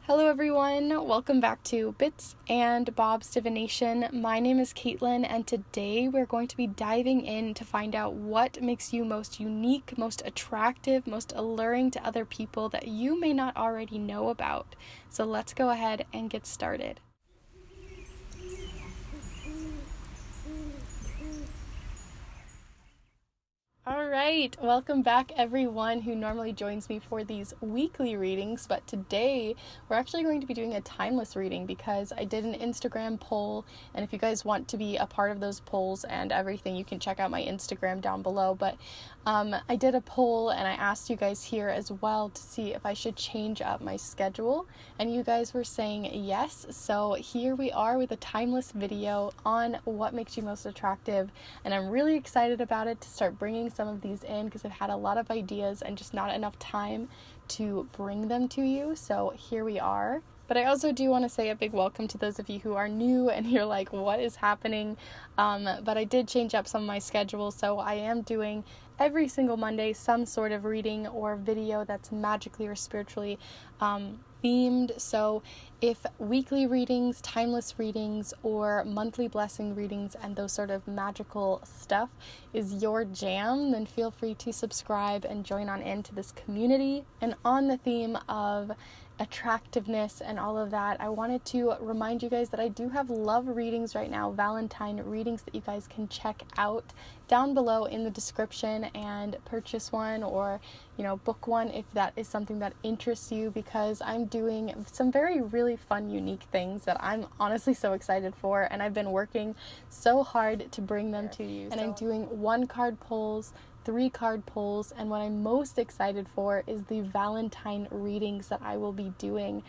Hello everyone, welcome back to Bits and Bob's Divination. My name is Caitlin and today we're going to be diving in to find out what makes you most unique, most attractive, most alluring to other people that you may not already know about. So let's go ahead and get started. Alright, welcome back everyone who normally joins me for these weekly readings, but today we're actually going to be doing a timeless reading because I did an Instagram poll, and if you guys want to be a part of those polls and everything, you can check out my Instagram down below, but I did a poll and I asked you guys here as well to see if I should change up my schedule, and you guys were saying yes, so here we are with a timeless video on what makes you most attractive, and I'm really excited about it to start bringing some of these in because I've had a lot of ideas and just not enough time to bring them to you, so here we are. But I also do want to say a big welcome to those of you who are new and you're like, what is happening? But I did change up some of my schedule, so I am doing every single Monday some sort of reading or video that's magically or spiritually themed. So if weekly readings, timeless readings, or monthly blessing readings and those sort of magical stuff is your jam, then feel free to subscribe and join on into this community. And on the theme of attractiveness and all of that, I wanted to remind you guys that I do have love readings right now, Valentine readings that you guys can check out down below in the description and purchase one or book one if that is something that interests you, because I'm doing some really fun, unique things that I'm honestly so excited for, and I've been working so hard to bring them to you. And I'm doing 1-card pulls, 3-card pulls, and what I'm most excited for is the Valentine readings that I will be doing.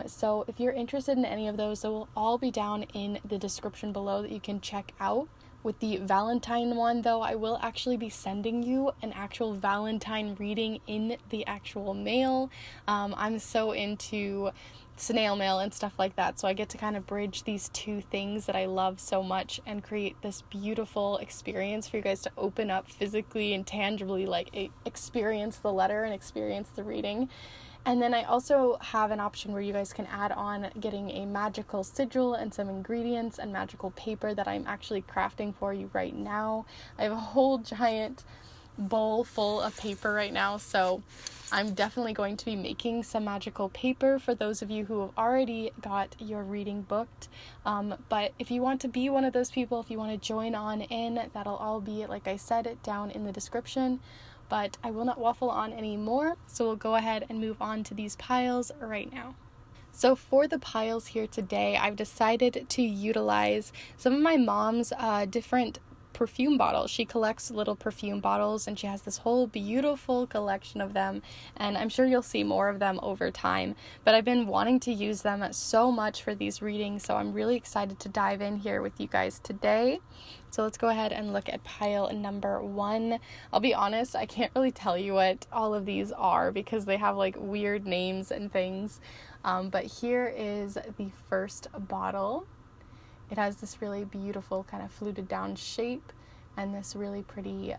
So if you're interested in any of those, they will all be down in the description below that you can check out. With the Valentine one, though, I will actually be sending you an actual Valentine reading in the actual mail. I'm so into snail mail and stuff like that, so I get to kind of bridge these two things that I love so much and create this beautiful experience for you guys to open up physically and tangibly, experience the letter and experience the reading. And then I also have an option where you guys can add on getting a magical sigil and some ingredients and magical paper that I'm actually crafting for you right now. I have a whole giant bowl full of paper right now, so I'm definitely going to be making some magical paper for those of you who have already got your reading booked. But if you want to be one of those people, if you want to join on in, that'll all be, like I said, down in the description. But I will not waffle on anymore, so we'll go ahead and move on to these piles right now. So for the piles here today, I've decided to utilize some of my mom's different perfume bottles. She collects little perfume bottles and she has this whole beautiful collection of them, and I'm sure you'll see more of them over time, but I've been wanting to use them so much for these readings, so I'm really excited to dive in here with you guys today. So let's go ahead and look at pile number 1. I'll be honest, I can't really tell you what all of these are because they have weird names and things, but here is the first bottle. It has this really beautiful kind of fluted down shape and this really pretty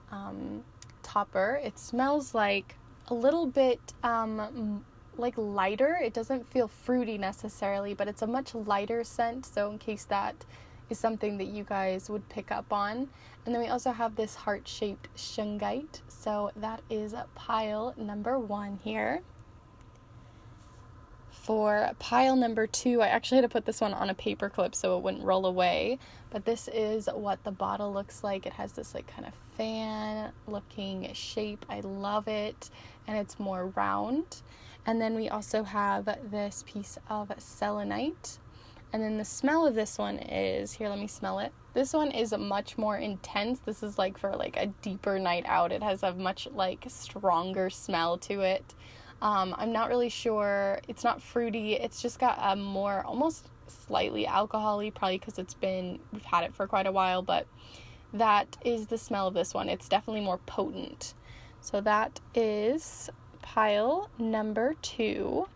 topper. It smells like a little bit lighter. It doesn't feel fruity necessarily, but it's a much lighter scent, so in case that is something that you guys would pick up on. And then we also have this heart-shaped Shungite, so that is pile number 1 here. For pile number 2, I actually had to put this one on a paper clip so it wouldn't roll away, but this is what the bottle looks like. It has this kind of fan looking shape. I love it, and it's more round. And then we also have this piece of Selenite. And then the smell of this one is, here, let me smell it. This one is much more intense. This is for a deeper night out. It has a much stronger smell to it. I'm not really sure. It's not fruity. It's just got a more almost slightly alcohol-y, probably because we've had it for quite a while, but that is the smell of this one. It's definitely more potent. So that is pile number 2.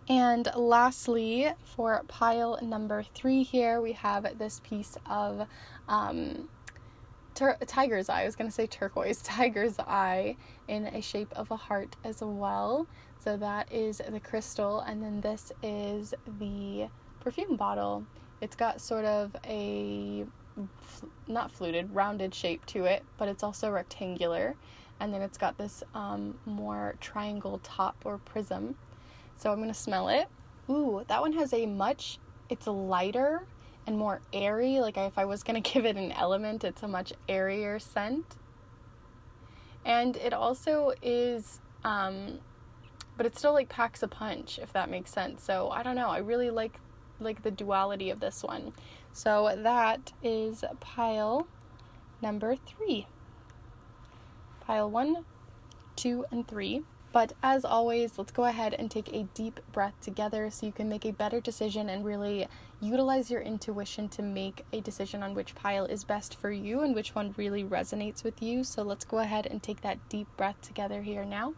And lastly, for pile number 3 here, we have this piece of tiger's eye. I was going to say turquoise. Tiger's eye in a shape of a heart as well. So that is the crystal. And then this is the perfume bottle. It's got sort of a, not fluted, rounded shape to it, but it's also rectangular. And then it's got this more triangle top or prism. So I'm going to smell it. Ooh, that one has it's lighter and more airy. Like if I was going to give it an element, it's a much airier scent. And it also is, but it still like packs a punch, if that makes sense. So I don't know. I really like the duality of this one. So that is pile number 3. Pile 1, 2, and 3. But as always, let's go ahead and take a deep breath together so you can make a better decision and really utilize your intuition to make a decision on which pile is best for you and which one really resonates with you. So let's go ahead and take that deep breath together here now.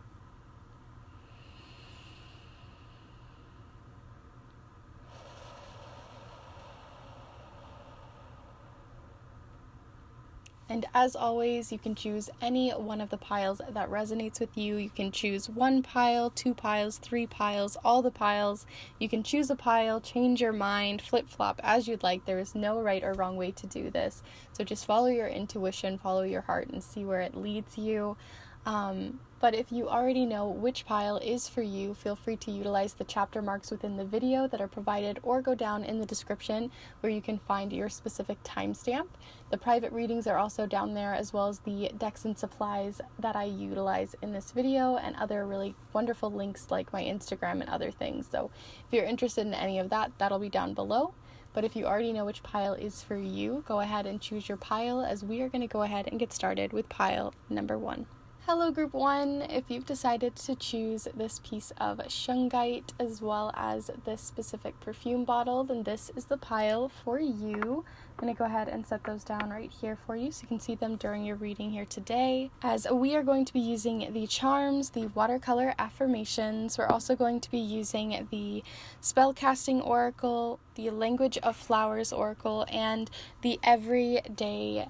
And as always, you can choose any one of the piles that resonates with you. You can choose 1 pile, 2 piles, 3 piles, all the piles. You can choose a pile, change your mind, flip-flop as you'd like. There is no right or wrong way to do this. So just follow your intuition, follow your heart, and see where it leads you. But if you already know which pile is for you, feel free to utilize the chapter marks within the video that are provided or go down in the description where you can find your specific timestamp. The private readings are also down there, as well as the decks and supplies that I utilize in this video and other really wonderful links like my Instagram and other things. So if you're interested in any of that, that'll be down below. But if you already know which pile is for you, go ahead and choose your pile, as we are going to go ahead and get started with pile number 1. Hello Group 1, if you've decided to choose this piece of Shungite as well as this specific perfume bottle, then this is the pile for you. I'm going to go ahead and set those down right here for you so you can see them during your reading here today. As we are going to be using the charms, the watercolor affirmations, we're also going to be using the spellcasting oracle, the language of flowers oracle, and the everyday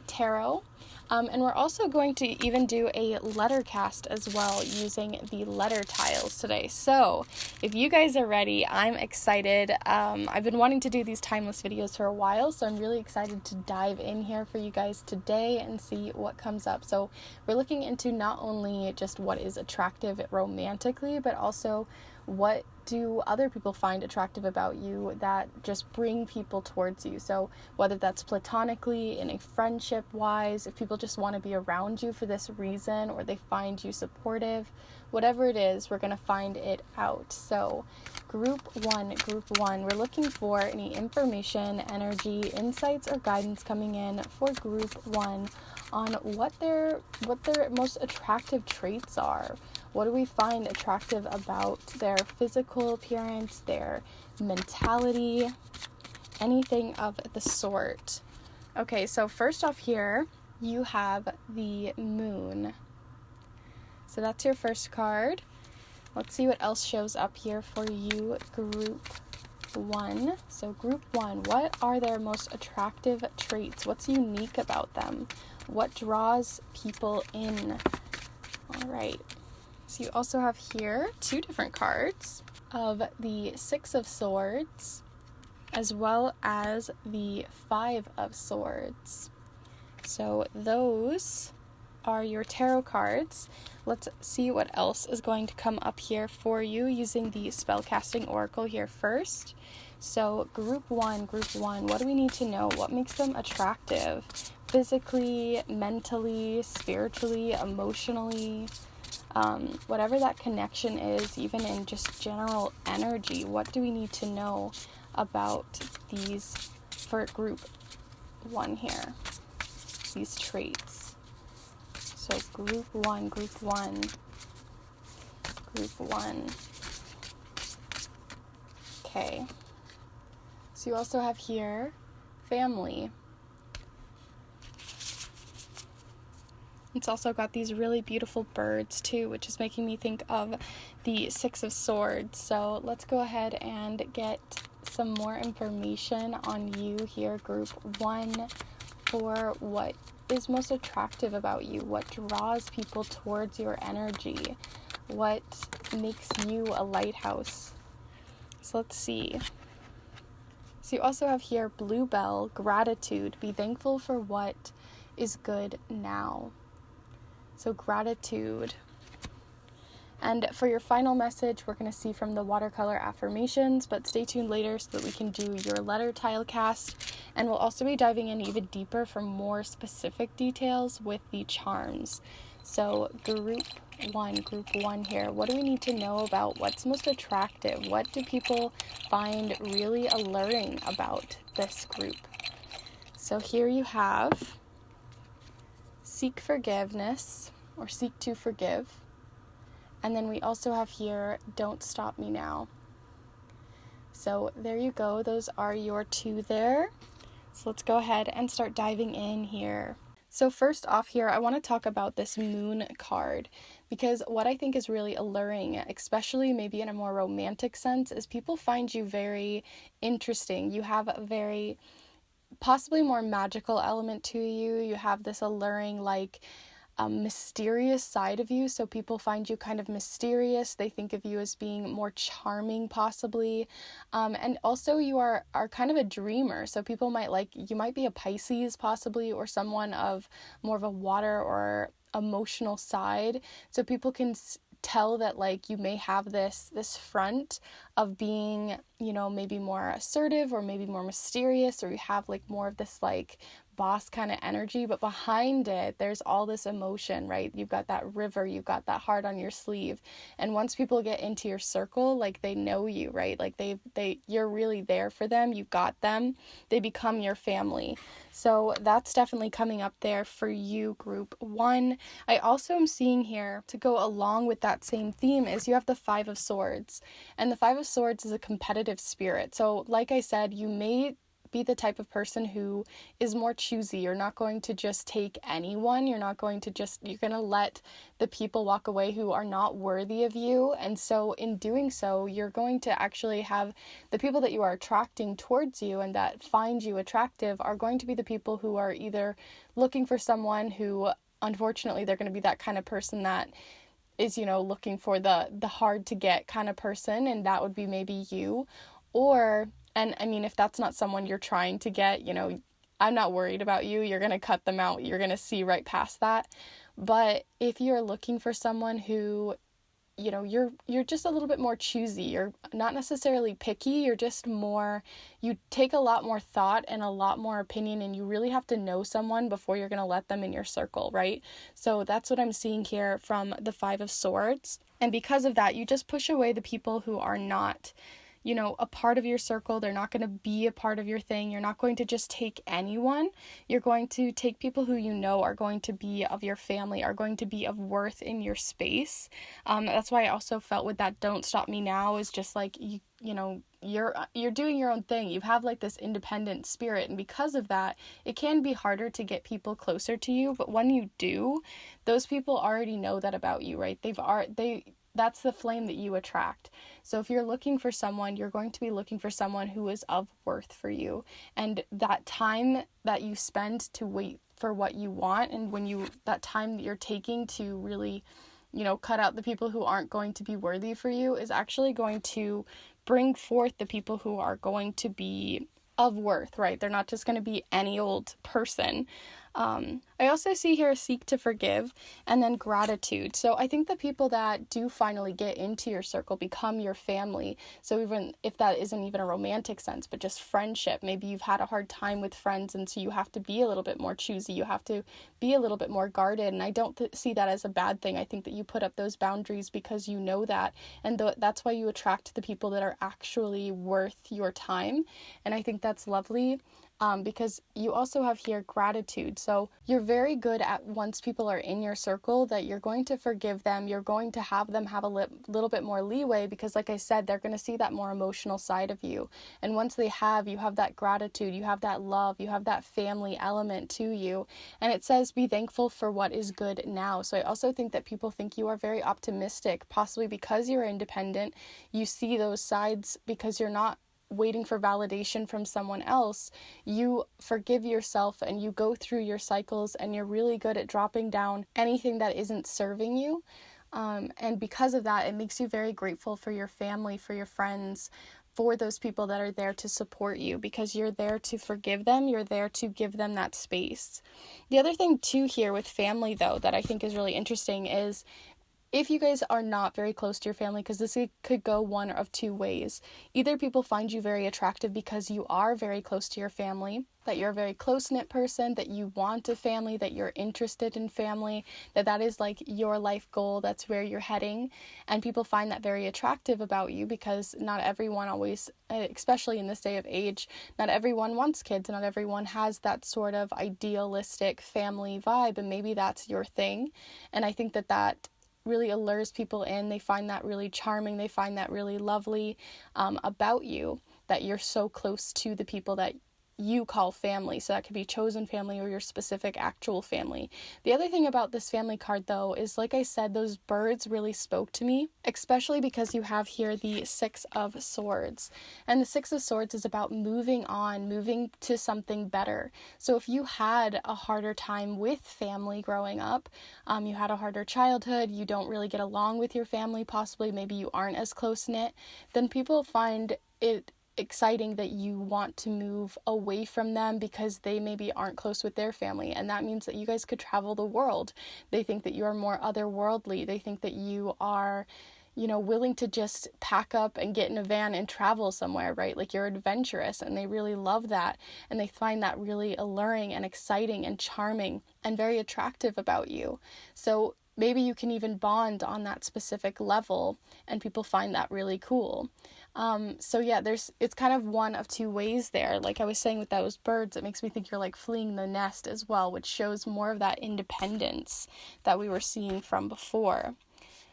tarot. And we're also going to even do a letter cast as well using the letter tiles today. So if you guys are ready, I'm excited. I've been wanting to do these timeless videos for a while, so I'm really excited to dive in here for you guys today and see what comes up. So we're looking into not only just what is attractive romantically, but also what do other people find attractive about you that just bring people towards you. So whether that's platonically, in a friendship wise, if people just want to be around you for this reason, or they find you supportive, whatever it is, we're going to find it out. So group one, we're looking for any information, energy, insights, or guidance coming in for group 1 on what their most attractive traits are. What do we find attractive about their physical appearance, their mentality, anything of the sort? Okay, so first off here, you have the moon. So that's your first card. Let's see what else shows up here for you, group 1. So group 1, what are their most attractive traits? What's unique about them? What draws people in? All right. So you also have here 2 different cards of the 6 of Swords as well as the 5 of Swords. So those are your tarot cards. Let's see what else is going to come up here for you using the spellcasting oracle here first. So group 1, what do we need to know? What makes them attractive? Physically, mentally, spiritually, emotionally, whatever that connection is, even in just general energy. What do we need to know about these for group 1 here? These traits. So group 1. Okay. So you also have here family. It's also got these really beautiful birds too, which is making me think of the 6 of Swords. So let's go ahead and get some more information on you here, group 1, for what is most attractive about you? What draws people towards your energy? What makes you a lighthouse? So let's see. So you also have here bluebell, gratitude. Be thankful for what is good now. So gratitude. And for your final message, we're going to see from the watercolor affirmations, but stay tuned later so that we can do your letter tile cast. And we'll also be diving in even deeper for more specific details with the charms. So group one here. What do we need to know about what's most attractive? What do people find really alluring about this group? So here you have seek forgiveness, or seek to forgive. And then we also have here, don't stop me now. So there you go. Those are your 2 there. So let's go ahead and start diving in here. So first off here, I want to talk about this moon card, because what I think is really alluring, especially maybe in a more romantic sense, is people find you very interesting. You have a very possibly more magical element to you. You have this alluring, like, mysterious side of you. So people find you kind of mysterious. They think of you as being more charming, possibly. And also you are kind of a dreamer. So people you might be a Pisces, possibly, or someone of more of a water or emotional side. So people can tell that, like, you may have this front of being, maybe more assertive or maybe more mysterious, or you have like more of this like boss kind of energy, but behind it there's all this emotion, right? You've got that river, you've got that heart on your sleeve, and once people get into your circle, like, they know you, right? Like you're really there for them, you got them, they become your family. So that's definitely coming up there for you, group 1. I also am seeing here, to go along with that same theme, is you have the 5 of Swords, and the 5 of Swords is a competitive spirit. So like I said, you may be the type of person who is more choosy. You're not going to just take anyone. You're going to let the people walk away who are not worthy of you. And so in doing so, you're going to actually have the people that you are attracting towards you and that find you attractive are going to be the people who are either looking for someone who, unfortunately, they're going to be that kind of person that is, looking for the hard to get kind of person, and that would be maybe you. Or, and I mean, if that's not someone you're trying to get, I'm not worried about you. You're going to cut them out. You're going to see right past that. But if you're looking for someone who, you're just a little bit more choosy. You're not necessarily picky. You're just more, you take a lot more thought and a lot more opinion, and you really have to know someone before you're going to let them in your circle, right? So that's what I'm seeing here from the 5 of Swords. And because of that, you just push away the people who are not, a part of your circle. They're not going to be a part of your thing. You're not going to just take anyone. You're going to take people who are going to be of your family, are going to be of worth in your space. That's why I also felt with that don't stop me now is just like, you're doing your own thing. You have like this independent spirit, and because of that, it can be harder to get people closer to you. But when you do, those people already know that about you, right? That's the flame that you attract. So if you're looking for someone, you're going to be looking for someone who is of worth for you. And that time that you spend to wait for what you want, and that time that you're taking to really, cut out the people who aren't going to be worthy for you, is actually going to bring forth the people who are going to be of worth, right? They're not just going to be any old person. I also see here seek to forgive, and then gratitude. So I think the people that do finally get into your circle become your family. So even if that isn't even a romantic sense, but just friendship, maybe you've had a hard time with friends, and so you have to be a little bit more choosy. You have to be a little bit more guarded, and I don't see that as a bad thing. I think that you put up those boundaries because you know that, and that's why you attract the people that are actually worth your time, and I think that's lovely. Because you also have here gratitude. So you're very good at, once people are in your circle, that you're going to forgive them. You're going to have them have a little bit more leeway, because like I said, they're going to see that more emotional side of you. And once you have that gratitude, you have that love, you have that family element to you. And it says, be thankful for what is good now. So I also think that people think you are very optimistic, possibly because you're independent. You see those sides because you're not waiting for validation from someone else, you forgive yourself and you go through your cycles, and you're really good at dropping down anything that isn't serving you. And because of that, it makes you very grateful for your family, for your friends, for those people that are there to support you, because you're there to forgive them. You're there to give them that space. The other thing too here with family, though, that I think is really interesting is if you guys are not very close to your family, because this could go one of two ways. Either people find you very attractive because you are very close to your family, that you're a very close-knit person, that you want a family, that you're interested in family, that is like your life goal, that's where you're heading. And people find that very attractive about you, because not everyone always, especially in this day of age, not everyone wants kids, not everyone has that sort of idealistic family vibe, and maybe that's your thing. And I think that really allures people in. They find that really charming. They find that really lovely about you, that you're so close to the people that you call family. So that could be chosen family or your specific actual family. The other thing about this family card, though, is, like I said, those birds really spoke to me, especially because you have here the Six of Swords. And the Six of Swords is about moving on, moving to something better. So if you had a harder time with family growing up, you had a harder childhood, you don't really get along with your family, possibly maybe you aren't as close-knit, then people find it exciting that you want to move away from them because they maybe aren't close with their family, and that means that you guys could travel the world. They think that you are more otherworldly. They think that you are, willing to just pack up and get in a van and travel somewhere, right? Like you're adventurous, and they really love that, and they find that really alluring and exciting and charming and very attractive about you. So maybe you can even bond on that specific level, and people find that really cool. So yeah, it's kind of one of two ways there. Like I was saying with those birds, it makes me think you're like fleeing the nest as well, which shows more of that independence that we were seeing from before.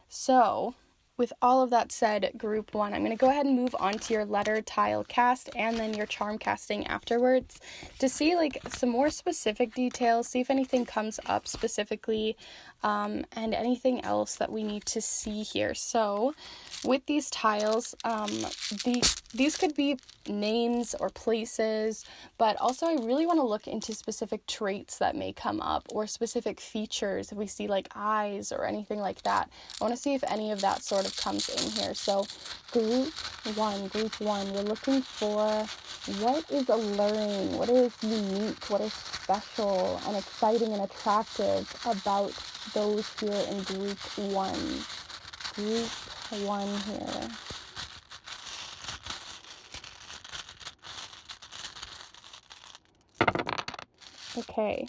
So with all of that said, group one, I'm going to go ahead and move on to your letter tile cast and then your charm casting afterwards to see like some more specific details, see if anything comes up specifically, and anything else that we need to see here. So with these tiles, these could be names or places, but also I really want to look into specific traits that may come up or specific features. If we see like eyes or anything like that, I want to see if any of that sort of comes in here. So group one, we're looking for what is alluring, what is unique, what is special and exciting and attractive about those here in group one. Group one here. Okay.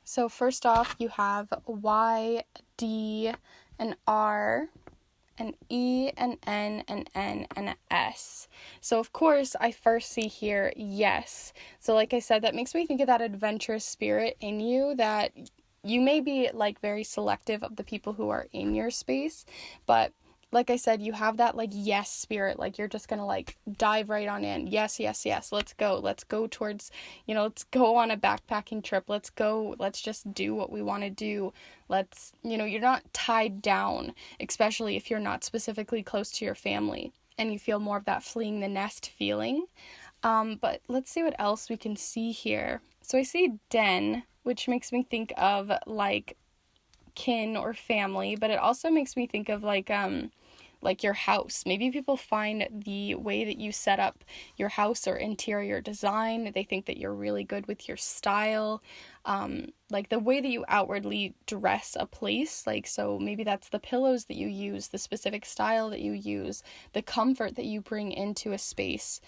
So first off, you have Y, D, an R, an E, an N, an N, and an S. So of course, I first see here, yes. So like I said, that makes me think of that adventurous spirit in you, that you may be like very selective of the people who are in your space, but like I said, you have that like yes spirit, like you're just gonna like dive right on in. Yes, let's go towards, let's go on a backpacking trip, let's just do what we want to do. You're not tied down, especially if you're not specifically close to your family and you feel more of that fleeing the nest feeling. But let's see what else we can see here. So I see den, which makes me think of like kin or family, but it also makes me think of like your house. Maybe people find the way that you set up your house or interior design, they think that you're really good with your style, like the way that you outwardly dress a place. Like, so maybe that's the pillows that you use, the specific style that you use, the comfort that you bring into a space,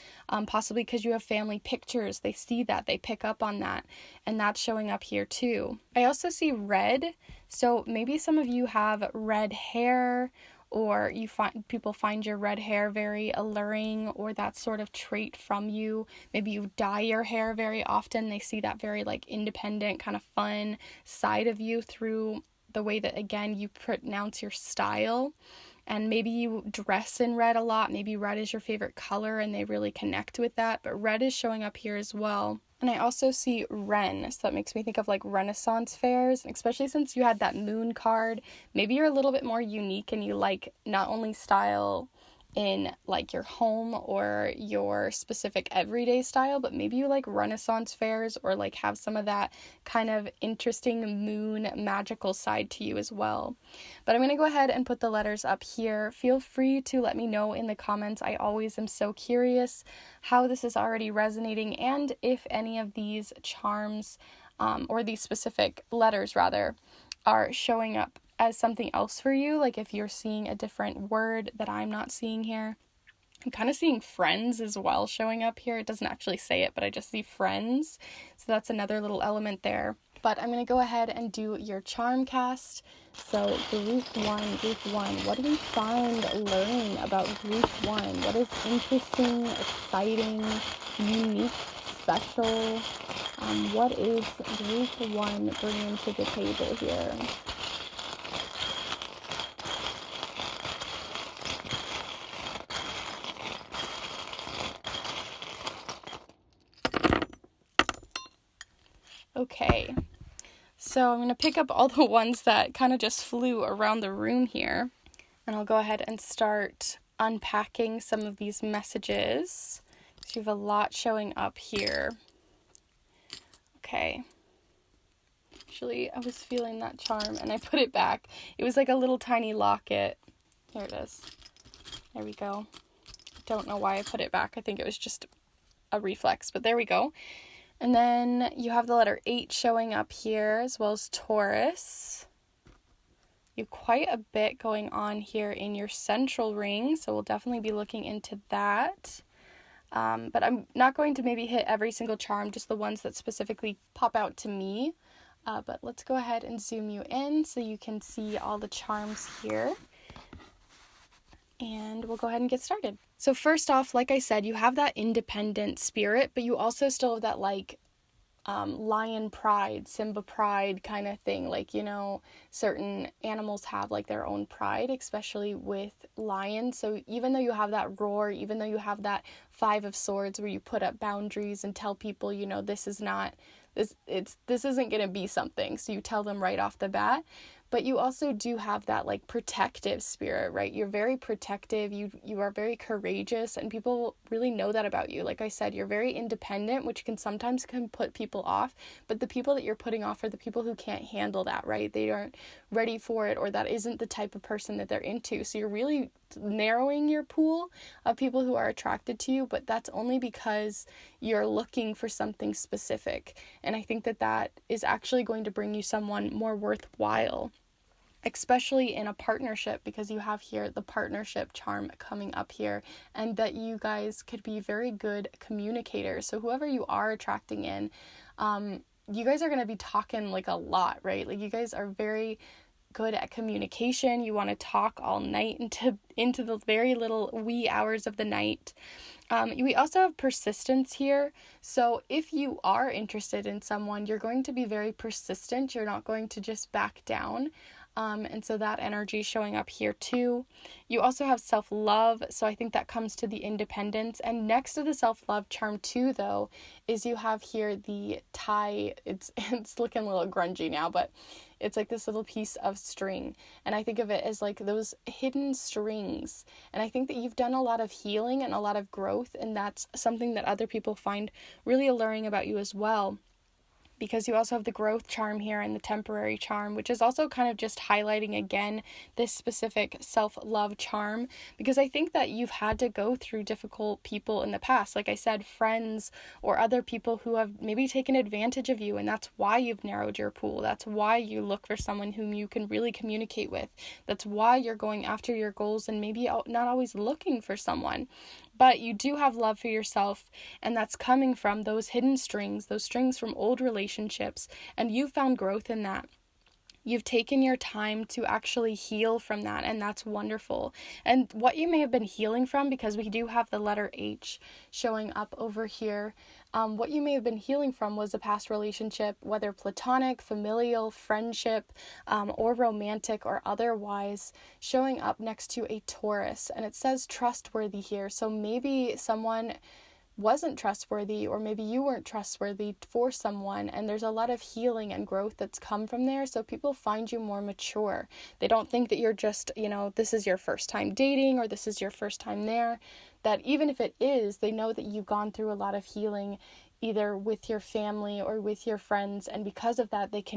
possibly because you have family pictures, they see that, they pick up on that, and that's showing up here too. I also see red, so maybe some of you have red hair, or people find your red hair very alluring, or that sort of trait from you. Maybe you dye your hair very often. They see that very like independent, kind of fun side of you through the way that, again, you pronounce your style. And maybe you dress in red a lot. Maybe red is your favorite color and they really connect with that. But red is showing up here as well. And I also see Ren, so that makes me think of like Renaissance fairs, especially since you had that moon card. Maybe you're a little bit more unique and you like not only style in like your home or your specific everyday style, but maybe you like Renaissance fairs or like have some of that kind of interesting moon magical side to you as well. But I'm going to go ahead and put the letters up here. Feel free to let me know in the comments. I always am so curious how this is already resonating, and if any of these charms or these specific letters rather are showing up as something else for you, like if you're seeing a different word that I'm not seeing here. I'm kind of seeing friends as well showing up here. It doesn't actually say it, but I just see friends. So that's another little element there. But I'm going to go ahead and do your charm cast. So group one, what do we find learning about group one? What is interesting, exciting, unique, special? What is group one bringing to the table here? Okay, so I'm going to pick up all the ones that kind of just flew around the room here, and I'll go ahead and start unpacking some of these messages. So you have a lot showing up here. Okay. Actually, I was feeling that charm, and I put it back. It was like a little tiny locket. Here it is. There we go. Don't know why I put it back. I think it was just a reflex, but there we go. And then you have the letter H showing up here, as well as Taurus. You have quite a bit going on here in your central ring, so we'll definitely be looking into that. But I'm not going to maybe hit every single charm, just the ones that specifically pop out to me. But let's go ahead and zoom you in so you can see all the charms here. And we'll go ahead and get started. So first off, like I said, you have that independent spirit, but you also still have that like lion pride, Simba pride kind of thing. Like, you know, certain animals have like their own pride, especially with lions. So even though you have that roar, even though you have that 5 of Swords where you put up boundaries and tell people, you know, this isn't going to be something. So you tell them right off the bat. But you also do have that like protective spirit, right? You're very protective. You are very courageous, and people really know that about you. Like I said, you're very independent, which can sometimes put people off. But the people that you're putting off are the people who can't handle that, right? They aren't ready for it, or that isn't the type of person that they're into. So you're really narrowing your pool of people who are attracted to you, but that's only because you're looking for something specific. And I think that is actually going to bring you someone more worthwhile, especially in a partnership, because you have here the partnership charm coming up here, and that you guys could be very good communicators. So whoever you are attracting in, you guys are going to be talking like a lot, right? Like you guys are very good at communication. You want to talk all night into the very little wee hours of the night. We also have persistence here. So if you are interested in someone, you're going to be very persistent. You're not going to just back down. And so that energy is showing up here too. You also have self-love, so I think that comes to the independence. And next to the self-love charm too, though, is you have here the tie. It's looking a little grungy now, but it's like this little piece of string. And I think of it as like those hidden strings. And I think that you've done a lot of healing and a lot of growth, and that's something that other people find really alluring about you as well. Because you also have the growth charm here and the temporary charm, which is also kind of just highlighting again this specific self-love charm, because I think that you've had to go through difficult people in the past, like I said, friends or other people who have maybe taken advantage of you, and that's why you've narrowed your pool. That's why you look for someone whom you can really communicate with. That's why you're going after your goals and maybe not always looking for someone. But you do have love for yourself, and that's coming from those hidden strings, those strings from old relationships, and you've found growth in that. You've taken your time to actually heal from that, and that's wonderful. And what you may have been healing from, because we do have the letter H showing up over here, what you may have been healing from was a past relationship, whether platonic, familial, friendship, or romantic or otherwise, showing up next to a Taurus. And it says trustworthy here. So maybe someone wasn't trustworthy, or maybe you weren't trustworthy for someone, and there's a lot of healing and growth that's come from there. So people find you more mature. They don't think that you're just, this is your first time dating, or this is your first time there. That even if it is, they know that you've gone through a lot of healing, either with your family or with your friends, and because of that, that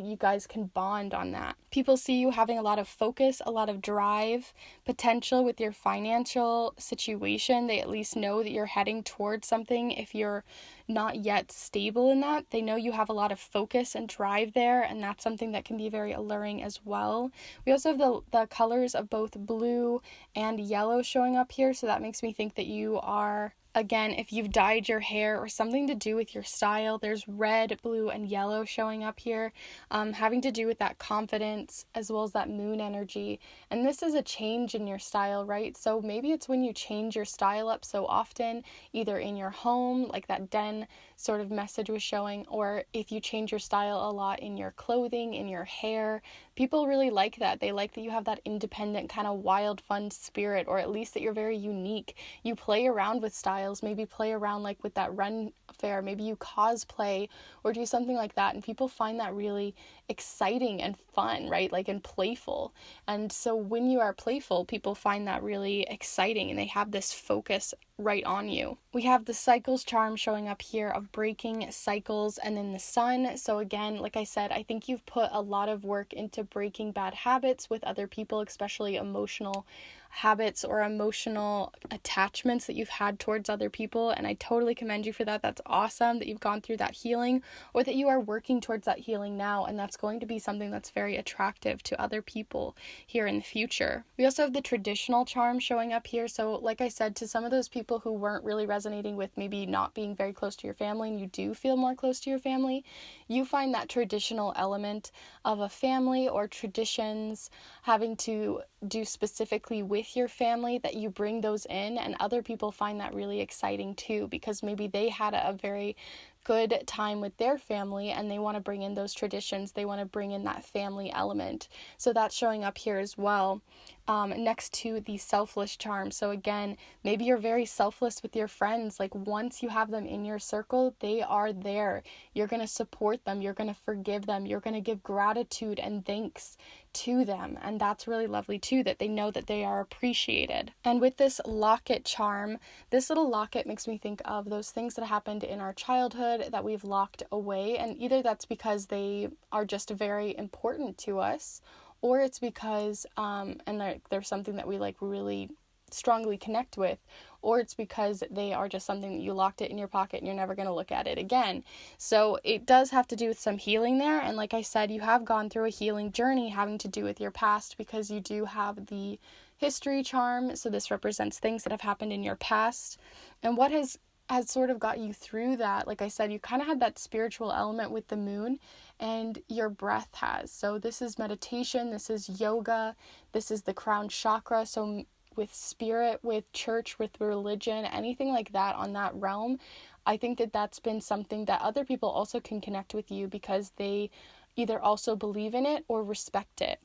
you guys can bond on that. People see you having a lot of focus, a lot of drive, potential with your financial situation. They at least know that you're heading towards something. If you're not yet stable in that, they know you have a lot of focus and drive there, and that's something that can be very alluring as well. We also have the colors of both blue and yellow showing up here, so that makes me think that you are, again, if you've dyed your hair or something to do with your style, there's red, blue, and yellow showing up here, having to do with that confidence as well as that moon energy. And this is a change in your style, right? So maybe it's when you change your style up so often, either in your home, like that den sort of message was showing, or if you change your style a lot in your clothing, in your hair. People really like that. They like that you have that independent kind of wild, fun spirit, or at least that you're very unique. You play around with styles, maybe play around like with that Ren fair, maybe you cosplay or do something like that, and people find that really exciting and fun, right? Like, and playful. And so when you are playful, people find that really exciting, and they have this focus right on you. We have the cycles charm showing up here of breaking cycles, and then the sun. So again, like I said, I think you've put a lot of work into breaking bad habits with other people, especially emotional habits or emotional attachments that you've had towards other people, and I totally commend you for that. That's awesome that you've gone through that healing, or that you are working towards that healing now, and that's going to be something that's very attractive to other people here in the future. We also have the traditional charm showing up here. So like I said, to some of those people who weren't really resonating with maybe not being very close to your family, and you do feel more close to your family, you find that traditional element of a family or traditions having to do specifically with your family, that you bring those in, and other people find that really exciting too, because maybe they had a very good time with their family and they want to bring in those traditions, they want to bring in that family element. So that's showing up here as well, next to the selfless charm. So again, maybe you're very selfless with your friends. Like, once you have them in your circle, they are there. You're going to support them, you're going to forgive them, you're going to give gratitude and thanks to them, and that's really lovely too, that they know that they are appreciated. And with this locket charm, this little locket makes me think of those things that happened in our childhood that we've locked away, and either that's because they are just very important to us, or it's because and they're something that we like really strongly connect with, or it's because they are just something that you locked it in your pocket and you're never going to look at it again. So it does have to do with some healing there, and like I said, you have gone through a healing journey having to do with your past, because you do have the history charm. So this represents things that have happened in your past, and what has sort of got you through that. Like I said, you kind of had that spiritual element with the moon, and your breath has. So this is meditation, this is yoga, this is the crown chakra. So with spirit, with church, with religion, anything like that on that realm, I think that that's been something that other people also can connect with you, because they either also believe in it or respect it.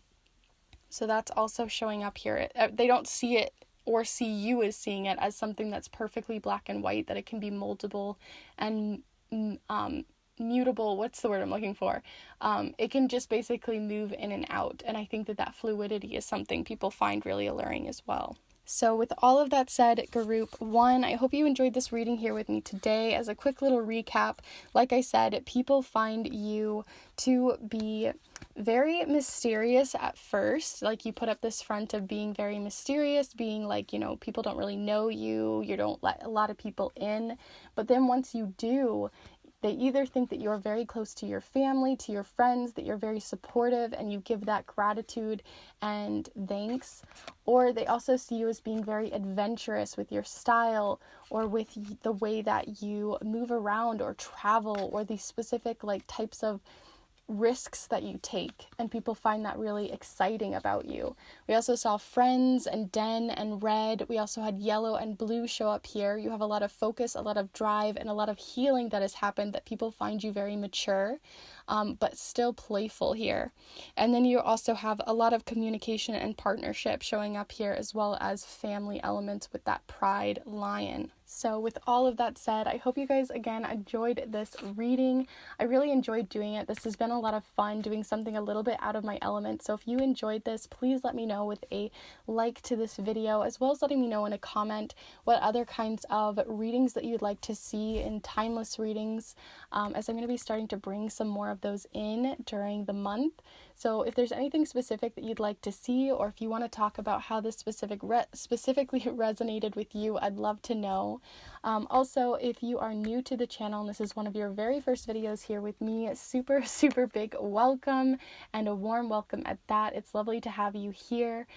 So that's also showing up here. They don't see it or see you as seeing it as something that's perfectly black and white, that it can be moldable and mutable. What's the word I'm looking for? It can just basically move in and out, and I think that fluidity is something people find really alluring as well. So with all of that said, group 1, I hope you enjoyed this reading here with me today. As a quick little recap, like I said, people find you to be very mysterious at first. Like, you put up this front of being very mysterious, being like, people don't really know you, you don't let a lot of people in, but then once you do, they either think that you're very close to your family, to your friends, that you're very supportive and you give that gratitude and thanks, or they also see you as being very adventurous with your style, or with the way that you move around or travel, or these specific types of risks that you take, and people find that really exciting about you. We also saw friends and den and red. We also had yellow and blue show up here. You have a lot of focus, a lot of drive, and a lot of healing that has happened, that people find you very mature. but still playful here. And then you also have a lot of communication and partnership showing up here, as well as family elements with that pride lion. So with all of that said, I hope you guys, again, enjoyed this reading. I really enjoyed doing it. This has been a lot of fun, doing something a little bit out of my element. So if you enjoyed this, please let me know with a like to this video, as well as letting me know in a comment what other kinds of readings that you'd like to see in timeless readings, as I'm going to be starting to bring some more of those in during the month. So if there's anything specific that you'd like to see, or if you want to talk about how this specifically resonated with you, I'd love to know. Also, if you are new to the channel and this is one of your very first videos here with me, super big welcome, and a warm welcome at that. It's lovely to have you here.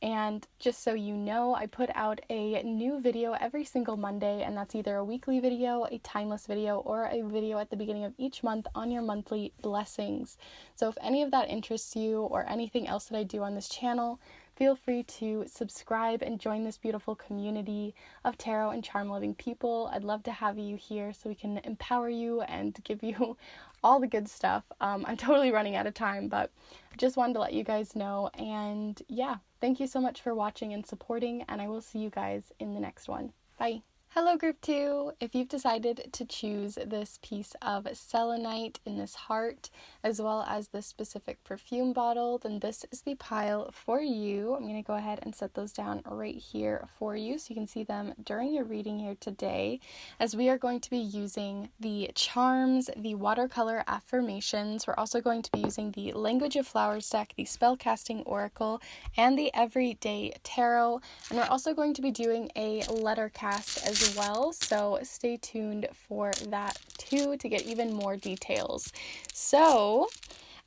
And just so you know, I put out a new video every single Monday, and that's either a weekly video, a timeless video, or a video at the beginning of each month on your monthly blessings. So if any of that interests you, or anything else that I do on this channel, feel free to subscribe and join this beautiful community of tarot and charm loving people. I'd love to have you here so we can empower you and give you all the good stuff. I'm totally running out of time, but I just wanted to let you guys know. And yeah, thank you so much for watching and supporting, and I will see you guys in the next one. Bye. Hello group 2, if you've decided to choose this piece of selenite in this heart, as well as this specific perfume bottle, then this is the pile for you. I'm going to go ahead and set those down right here for you so you can see them during your reading here today, as we are going to be using the charms, the watercolor affirmations. We're also going to be using the Language of Flowers deck, the spellcasting oracle, and the everyday tarot, and we're also going to be doing a letter cast as well, so stay tuned for that too to get even more details. So,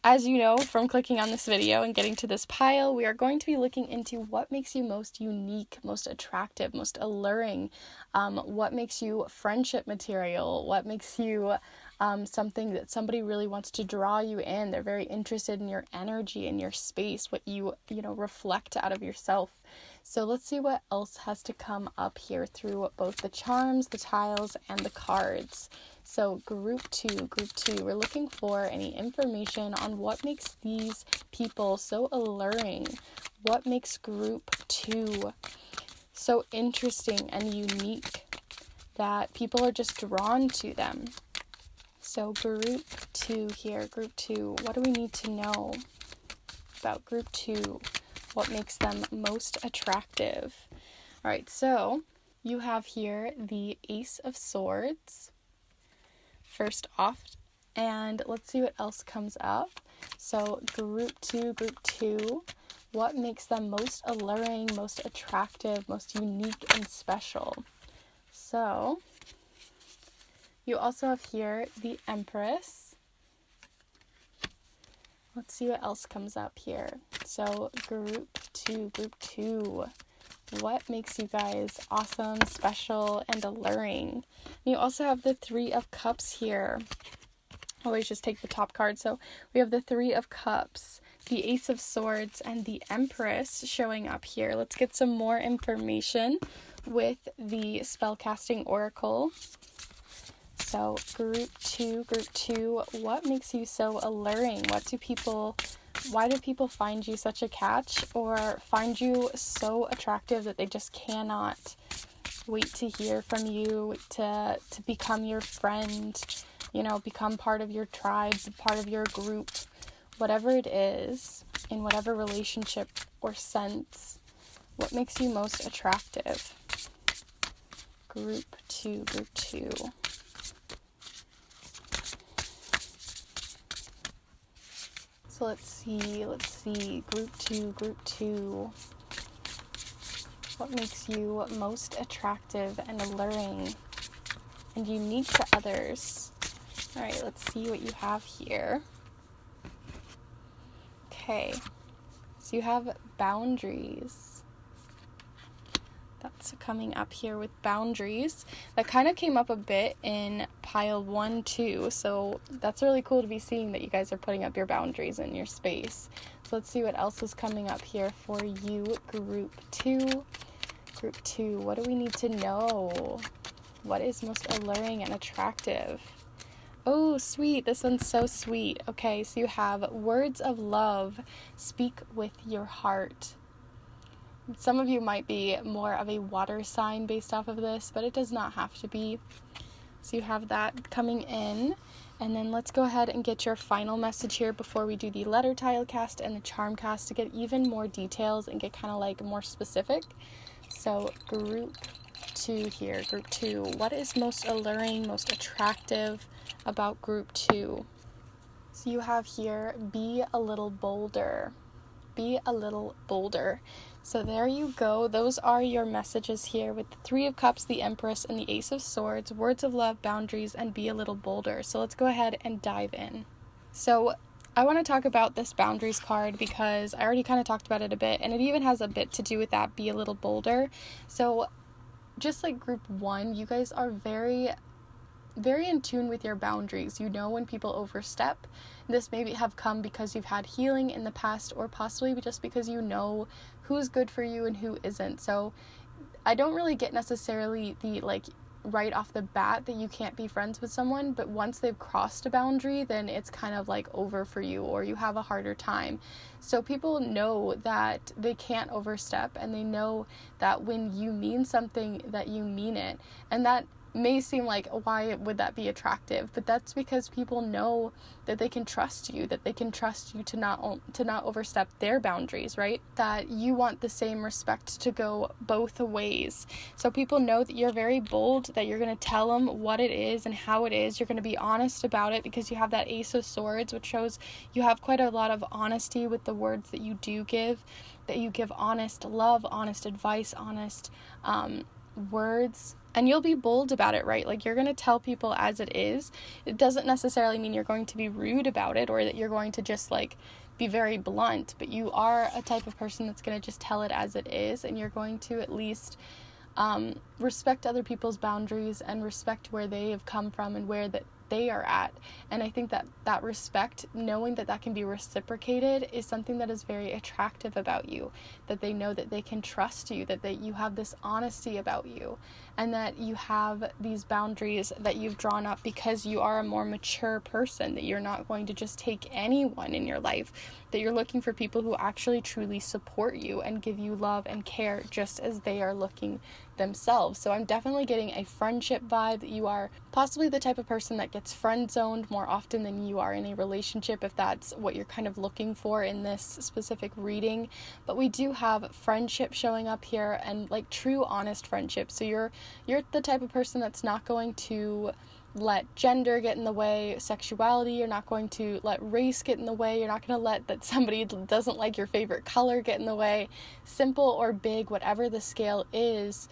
as you know from clicking on this video and getting to this pile, we are going to be looking into what makes you most unique, most attractive, most alluring, what makes you friendship material, what makes you something that somebody really wants to draw you in. They're very interested in your energy and your space, what you reflect out of yourself. So let's see what else has to come up here through both the charms, the tiles, and the cards. So group 2, we're looking for any information on what makes these people so alluring. What makes group 2 so interesting and unique that people are just drawn to them. So group 2 here, group 2, what do we need to know about group 2? What makes them most attractive? All right, so you have here the Ace of Swords first off, and let's see what else comes up. So group 2, what makes them most alluring, most attractive, most unique and special? So you also have here the Empress. Let's see what else comes up here. So group 2, what makes you guys awesome, special, and alluring? And you also have the Three of Cups here. Always just take the top card. So we have the Three of Cups, the Ace of Swords, and the Empress showing up here. Let's get some more information with the spellcasting oracle. So group 2, what makes you so alluring? Why do people find you such a catch, or find you so attractive that they just cannot wait to hear from you, to become your friend, become part of your tribe, part of your group, whatever it is, in whatever relationship or sense, what makes you most attractive? Group 2. So let's see, group 2. What makes you most attractive and alluring and unique to others? All right, let's see what you have here. Okay, so you have boundaries. That's coming up here with boundaries. That kind of came up a bit in pile 1 too, so that's really cool to be seeing that you guys are putting up your boundaries in your space. So let's see what else is coming up here for you, group 2. Group 2, what do we need to know? What is most alluring and attractive? Oh, sweet. This one's so sweet. Okay, so you have words of love. Speak with your heart. Some of you might be more of a water sign based off of this, but it does not have to be. So you have that coming in. And then let's go ahead and get your final message here before we do the letter tile cast and the charm cast to get even more details and get kind of like more specific. So group 2 here. Group 2. What is most alluring, most attractive about group 2? So you have here, be a little bolder. Be a little bolder. So there you go. Those are your messages here with the 3 of Cups, the Empress, and the Ace of Swords, words of love, boundaries, and be a little bolder. So let's go ahead and dive in. So I want to talk about this boundaries card because I already kind of talked about it a bit, and it even has a bit to do with that, be a little bolder. So just like group 1, you guys are very in tune with your boundaries. You know when people overstep. This may have come because you've had healing in the past, or possibly just because you know who's good for you and who isn't. So I don't really get necessarily the right off the bat that you can't be friends with someone, but once they've crossed a boundary, then it's kind of like over for you, or you have a harder time. So people know that they can't overstep, and they know that when you mean something, that you mean it. And that may seem like, why would that be attractive? But that's because people know that they can trust you, to not overstep their boundaries, right? That you want the same respect to go both ways. So people know that you're very bold, that you're going to tell them what it is and how it is. You're going to be honest about it because you have that Ace of Swords, which shows you have quite a lot of honesty with the words that you do give, that you give honest love, honest advice, honest words. And you'll be bold about it, right? Like, you're going to tell people as it is. It doesn't necessarily mean you're going to be rude about it, or that you're going to just be very blunt, but you are a type of person that's going to just tell it as it is, and you're going to at least respect other people's boundaries and respect where they have come from and where that they are at. And I think that respect, knowing that can be reciprocated, is something that is very attractive about you, that they know that they can trust you, that you have this honesty about you, and that you have these boundaries that you've drawn up because you are a more mature person, that you're not going to just take anyone in your life, that you're looking for people who actually truly support you and give you love and care just as they are looking themselves. So I'm definitely getting a friendship vibe, that you are possibly the type of person that gets friend zoned more often than you are in a relationship, if that's what you're kind of looking for in this specific reading. But we do have friendship showing up here, and true honest friendship. So you're the type of person that's not going to let gender get in the way, sexuality, you're not going to let race get in the way, you're not going to let that somebody doesn't like your favorite color get in the way. Simple or big, whatever the scale is,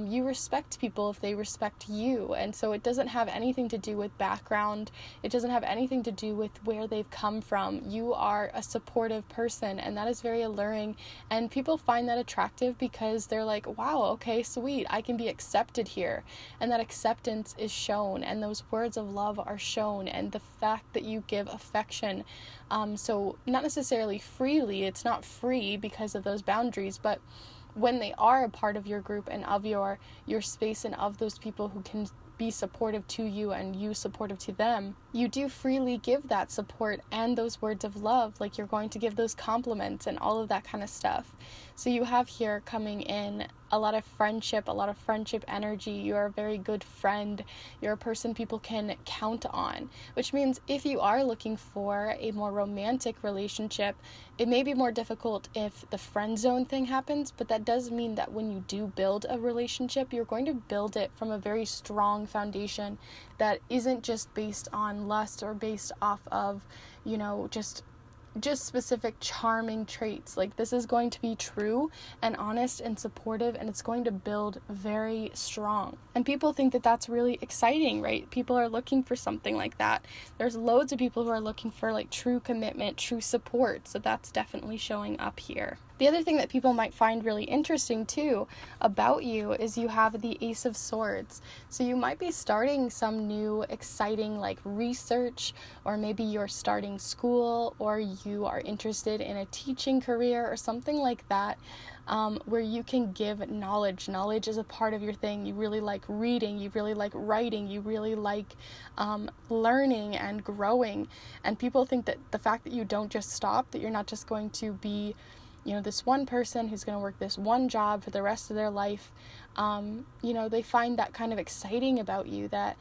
you respect people if they respect you. And so it doesn't have anything to do with background, it doesn't have anything to do with where they've come from. You are a supportive person, and that is very alluring, and people find that attractive because they're like, wow, okay, sweet, I can be accepted here. And that acceptance is shown, and those words of love are shown, and the fact that you give affection, so not necessarily freely, it's not free because of those boundaries, but when they are a part of your group and of your space, and of those people who can be supportive to you and you supportive to them, you do freely give that support and those words of love. You're going to give those compliments and all of that kind of stuff. So you have here coming in a lot of friendship energy. You're a very good friend. You're a person people can count on, which means if you are looking for a more romantic relationship, it may be more difficult if the friend zone thing happens, but that does mean that when you do build a relationship, you're going to build it from a very strong foundation that isn't just based on lust or based off of, just specific charming traits. This is going to be true and honest and supportive, and it's going to build very strong. And people think that that's really exciting, right? People are looking for something like that. There's loads of people who are looking for true commitment, true support. So that's definitely showing up here. The other thing that people might find really interesting too about you is you have the Ace of Swords. So you might be starting some new exciting research, or maybe you're starting school, or you are interested in a teaching career or something like that. where you can give knowledge. Knowledge is a part of your thing. You really like reading, you really like writing, you really like learning and growing. And people think that the fact that you don't just stop, that you're not just going to be, this one person who's going to work this one job for the rest of their life, they find that kind of exciting about you, that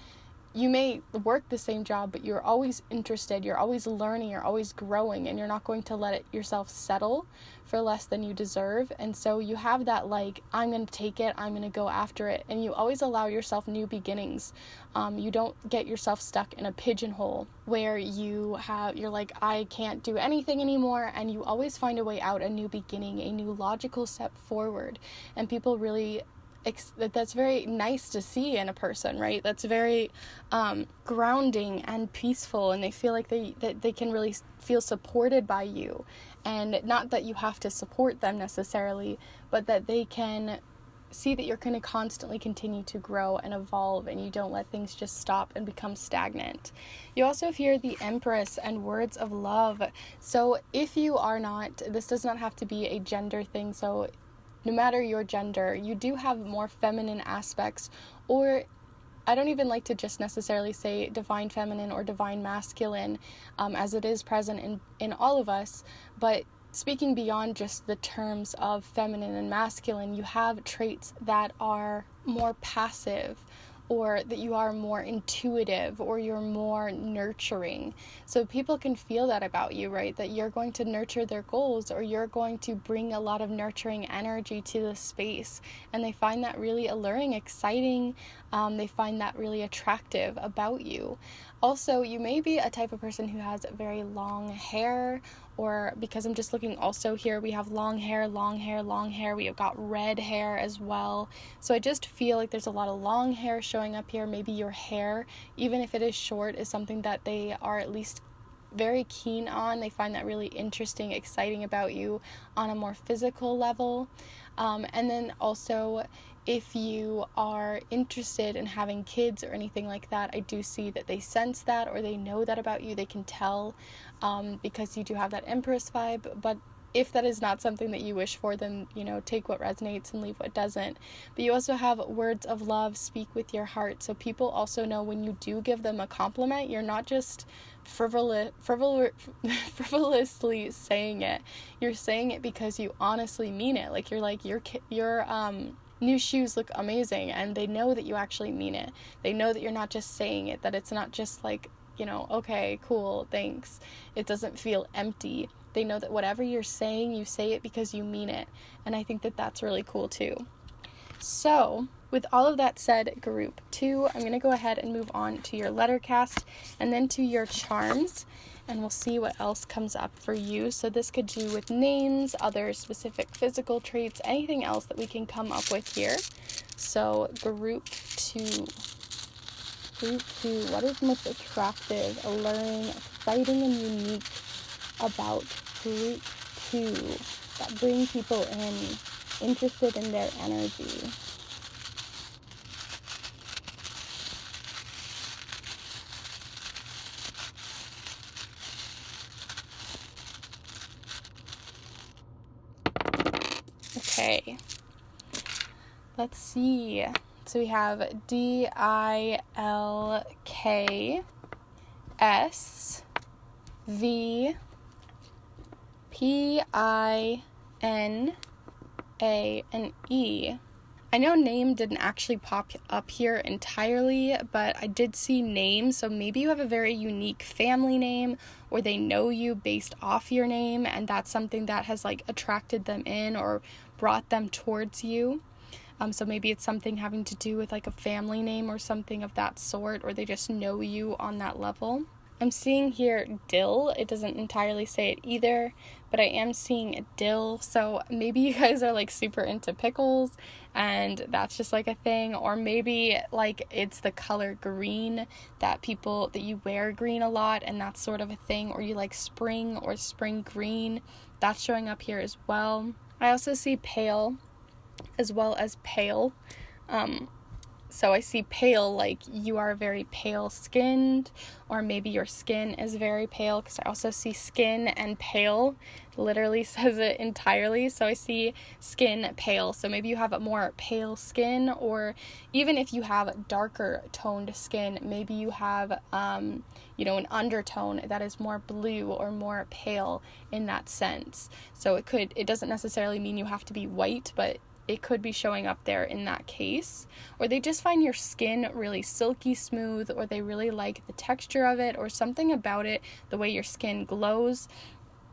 you may work the same job, but you're always interested, you're always learning, you're always growing, and you're not going to let yourself settle for less than you deserve. And so you have that, I'm going to take it, I'm going to go after it, and you always allow yourself new beginnings. You don't get yourself stuck in a pigeonhole where you're like, I can't do anything anymore, and you always find a way out, a new beginning, a new logical step forward. And people really that's very nice to see in a person, right? That's very grounding and peaceful, and they feel like they can really feel supported by you. And not that you have to support them necessarily, but that they can see that you're going to constantly continue to grow and evolve, and you don't let things just stop and become stagnant. You also hear the Empress and words of love. So if you are not, this does not have to be a gender thing, so no matter your gender, you do have more feminine aspects, or I don't even like to just necessarily say divine feminine or divine masculine, as it is present in all of us, but speaking beyond just the terms of feminine and masculine, you have traits that are more passive, or that you are more intuitive, or you're more nurturing. So people can feel that about you, right? That you're going to nurture their goals, or you're going to bring a lot of nurturing energy to the space. And they find that really alluring, exciting. They find that really attractive about you. Also, you may be a type of person who has very long hair, or because I'm just looking also here, we have long hair, we have got red hair as well. So I just feel like there's a lot of long hair showing up here. Maybe your hair, even if it is short, is something that they are at least very keen on. They find that really interesting, exciting about you on a more physical level. And then also, if you are interested in having kids or anything like that, I do see that they sense that, or they know that about you. They can tell, because you do have that Empress vibe. But if that is not something that you wish for, then, take what resonates and leave what doesn't. But you also have words of love, speak with your heart. So people also know when you do give them a compliment, you're not just frivolously saying it. You're saying it because you honestly mean it. Your new shoes look amazing, and they know that you actually mean it. They know that you're not just saying it, that it's not just okay, cool, thanks. It doesn't feel empty. They know that whatever you're saying, you say it because you mean it. And I think that that's really cool too. So, with all of that said, group 2, I'm going to go ahead and move on to your letter cast and then to your charms, and we'll see what else comes up for you. So this could do with names, other specific physical traits, anything else that we can come up with here. So group 2, what is most attractive, alluring, exciting, and unique about group 2 that bring people interested in their energy? Okay, let's see. So we have DILKSV PINA and E. I know name didn't actually pop up here entirely, but I did see name, so maybe you have a very unique family name, or they know you based off your name, and that's something that has attracted them in or brought them towards you. So maybe it's something having to do with a family name or something of that sort, or they just know you on that level. I'm seeing here dill. It doesn't entirely say it either, but I am seeing dill. So maybe you guys are super into pickles, and that's just a thing. Or maybe it's the color green, that you wear green a lot, and that's sort of a thing. Or you like spring or spring green. That's showing up here as well. I also see pale as well as pale. So I see pale, like you are very pale skinned, or maybe your skin is very pale, because I also see skin and pale, literally says it entirely. So I see skin pale. So maybe you have a more pale skin, or even if you have darker toned skin, maybe you have, an undertone that is more blue or more pale in that sense. So it doesn't necessarily mean you have to be white, but it could be showing up there in that case. Or they just find your skin really silky smooth, or they really like the texture of it, or something about it, the way your skin glows.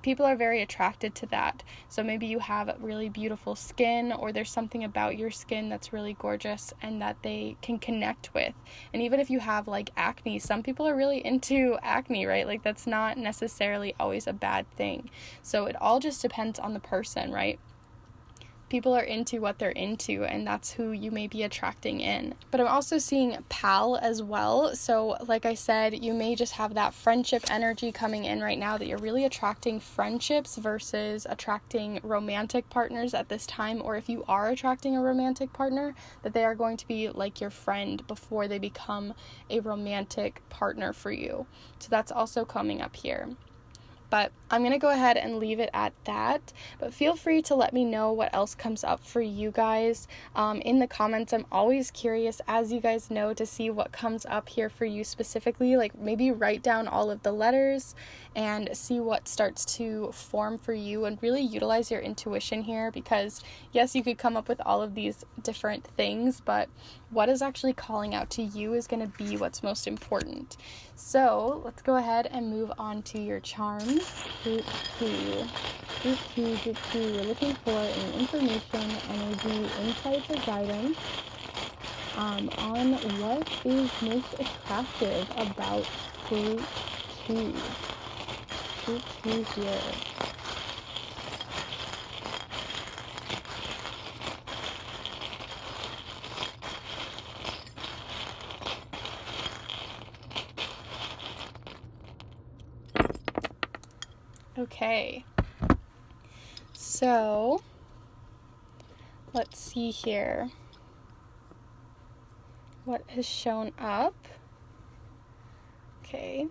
People are very attracted to that. So maybe you have really beautiful skin, or there's something about your skin that's really gorgeous and that they can connect with. And even if you have like acne, some people are really into acne, right? Like that's not necessarily always a bad thing. So it all just depends on the person, right? People are into what they're into, and that's who you may be attracting in. But I'm also seeing pal as well. So like I said, you may just have that friendship energy coming in right now, that you're really attracting friendships versus attracting romantic partners at this time. Or if you are attracting a romantic partner, that they are going to be like your friend before they become a romantic partner for you. So that's also coming up here. But I'm going to go ahead and leave it at that. But feel free to let me know what else comes up for you guys in the comments. I'm always curious, as you guys know, to see what comes up here for you specifically. Like maybe write down all of the letters and see what starts to form for you, and really utilize your intuition here, because yes, you could come up with all of these different things, but what is actually calling out to you is going to be what's most important. So let's go ahead and move on to your charms. Group 2. We're looking for an information, energy, insights, or guidance on what is most attractive about Group 2. Group 2 here. Okay, so let's see here what has shown up. Okay.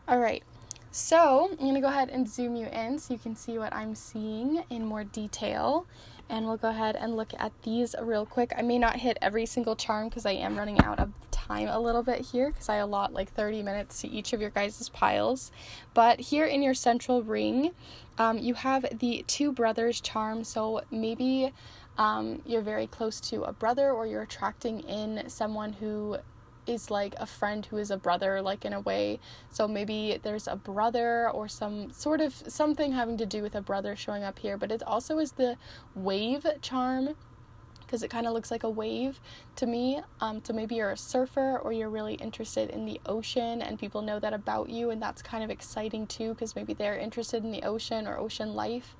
All right. So I'm going to go ahead and zoom you in so you can see what I'm seeing in more detail. And we'll go ahead and look at these real quick. I may not hit every single charm because I am running out of time a little bit here, because I allot like 30 minutes to each of your guys' piles. But here in your central ring, you have the two brothers charm. So maybe you're very close to a brother, or you're attracting in someone who is like a friend who is a brother, like in a way. So maybe there's a brother or some sort of something having to do with a brother showing up here. But it also is the wave charm, because it kind of looks like a wave to me. So maybe you're a surfer, or you're really interested in the ocean and people know that about you, and that's kind of exciting too, because maybe they're interested in the ocean or ocean life,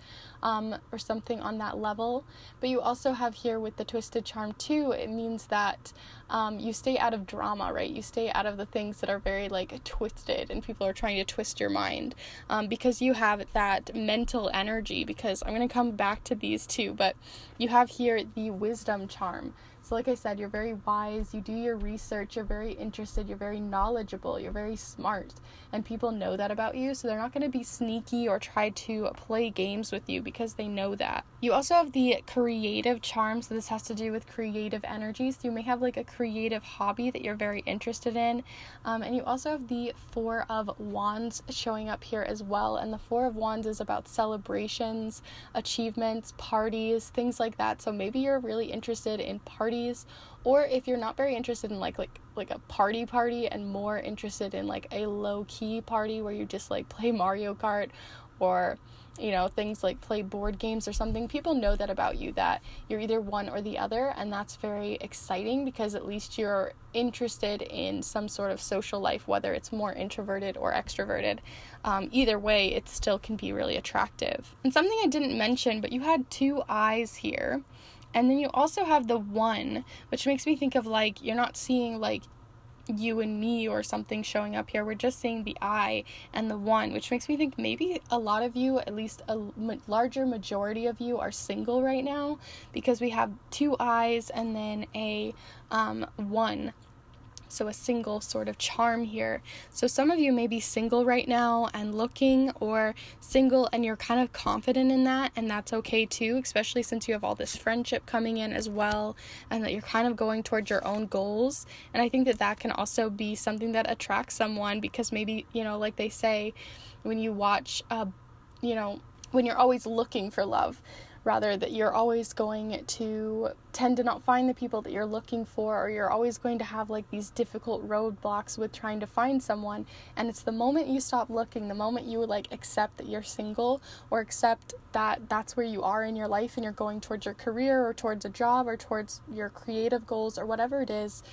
or something on that level. But you also have here with the twisted charm too, it means that you stay out of drama, right? You stay out of the things that are very like twisted and people are trying to twist your mind, because you have that mental energy. Because I'm going to come back to these two, but you have here the wisdom charm. So like I said, you're very wise, you do your research, you're very interested, you're very knowledgeable, you're very smart, and people know that about you, so they're not going to be sneaky or try to play games with you because they know that. You also have the creative charm, so this has to do with creative energies. So you may have like a creative hobby that you're very interested in, and you also have the Four of Wands showing up here as well, and the Four of Wands is about celebrations, achievements, parties, things like that. So maybe you're really interested in parties, or if you're not very interested in like a party and more interested in like a low-key party where you just like play Mario Kart, or things like play board games or something. People know that about you, that you're either one or the other, and that's very exciting, because at least you're interested in some sort of social life, whether it's more introverted or extroverted. Either way, it still can be really attractive. And something I didn't mention, but you had two eyes here. And then you also have the one, which makes me think of like, you're not seeing like you and me or something showing up here. We're just seeing the I and the one, which makes me think maybe a lot of you, at least a larger majority of you, are single right now, because we have two I's and then a one. So a single sort of charm here. So some of you may be single right now and looking, or single and you're kind of confident in that, and that's okay too, especially since you have all this friendship coming in as well, and that you're kind of going towards your own goals. And I think that that can also be something that attracts someone, because maybe, like they say, when you watch, when you're always looking for love, rather, that you're always going to tend to not find the people that you're looking for, or you're always going to have like these difficult roadblocks with trying to find someone. And it's the moment you stop looking, the moment you like accept that you're single, or accept that that's where you are in your life and you're going towards your career or towards a job or towards your creative goals or whatever it is,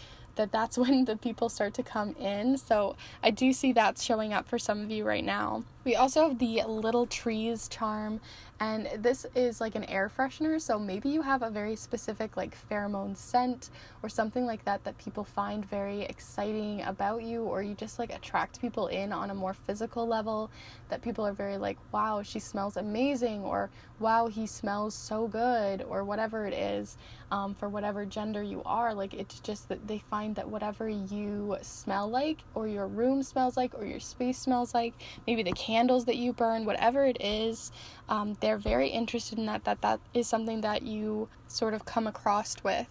that's when the people start to come in. So I do see that showing up for some of you right now. We also have the little trees charm, and this is like an air freshener, so maybe you have a very specific like pheromone scent or something like that people find very exciting about you, or you just like attract people in on a more physical level, that people are very like, wow, she smells amazing, or wow, he smells so good, or whatever it is, for whatever gender you are. Like, it's just that they find that whatever you smell like, or your room smells like, or your space smells like, maybe the candles that you burn, whatever it is, they're very interested in that is something that you sort of come across with.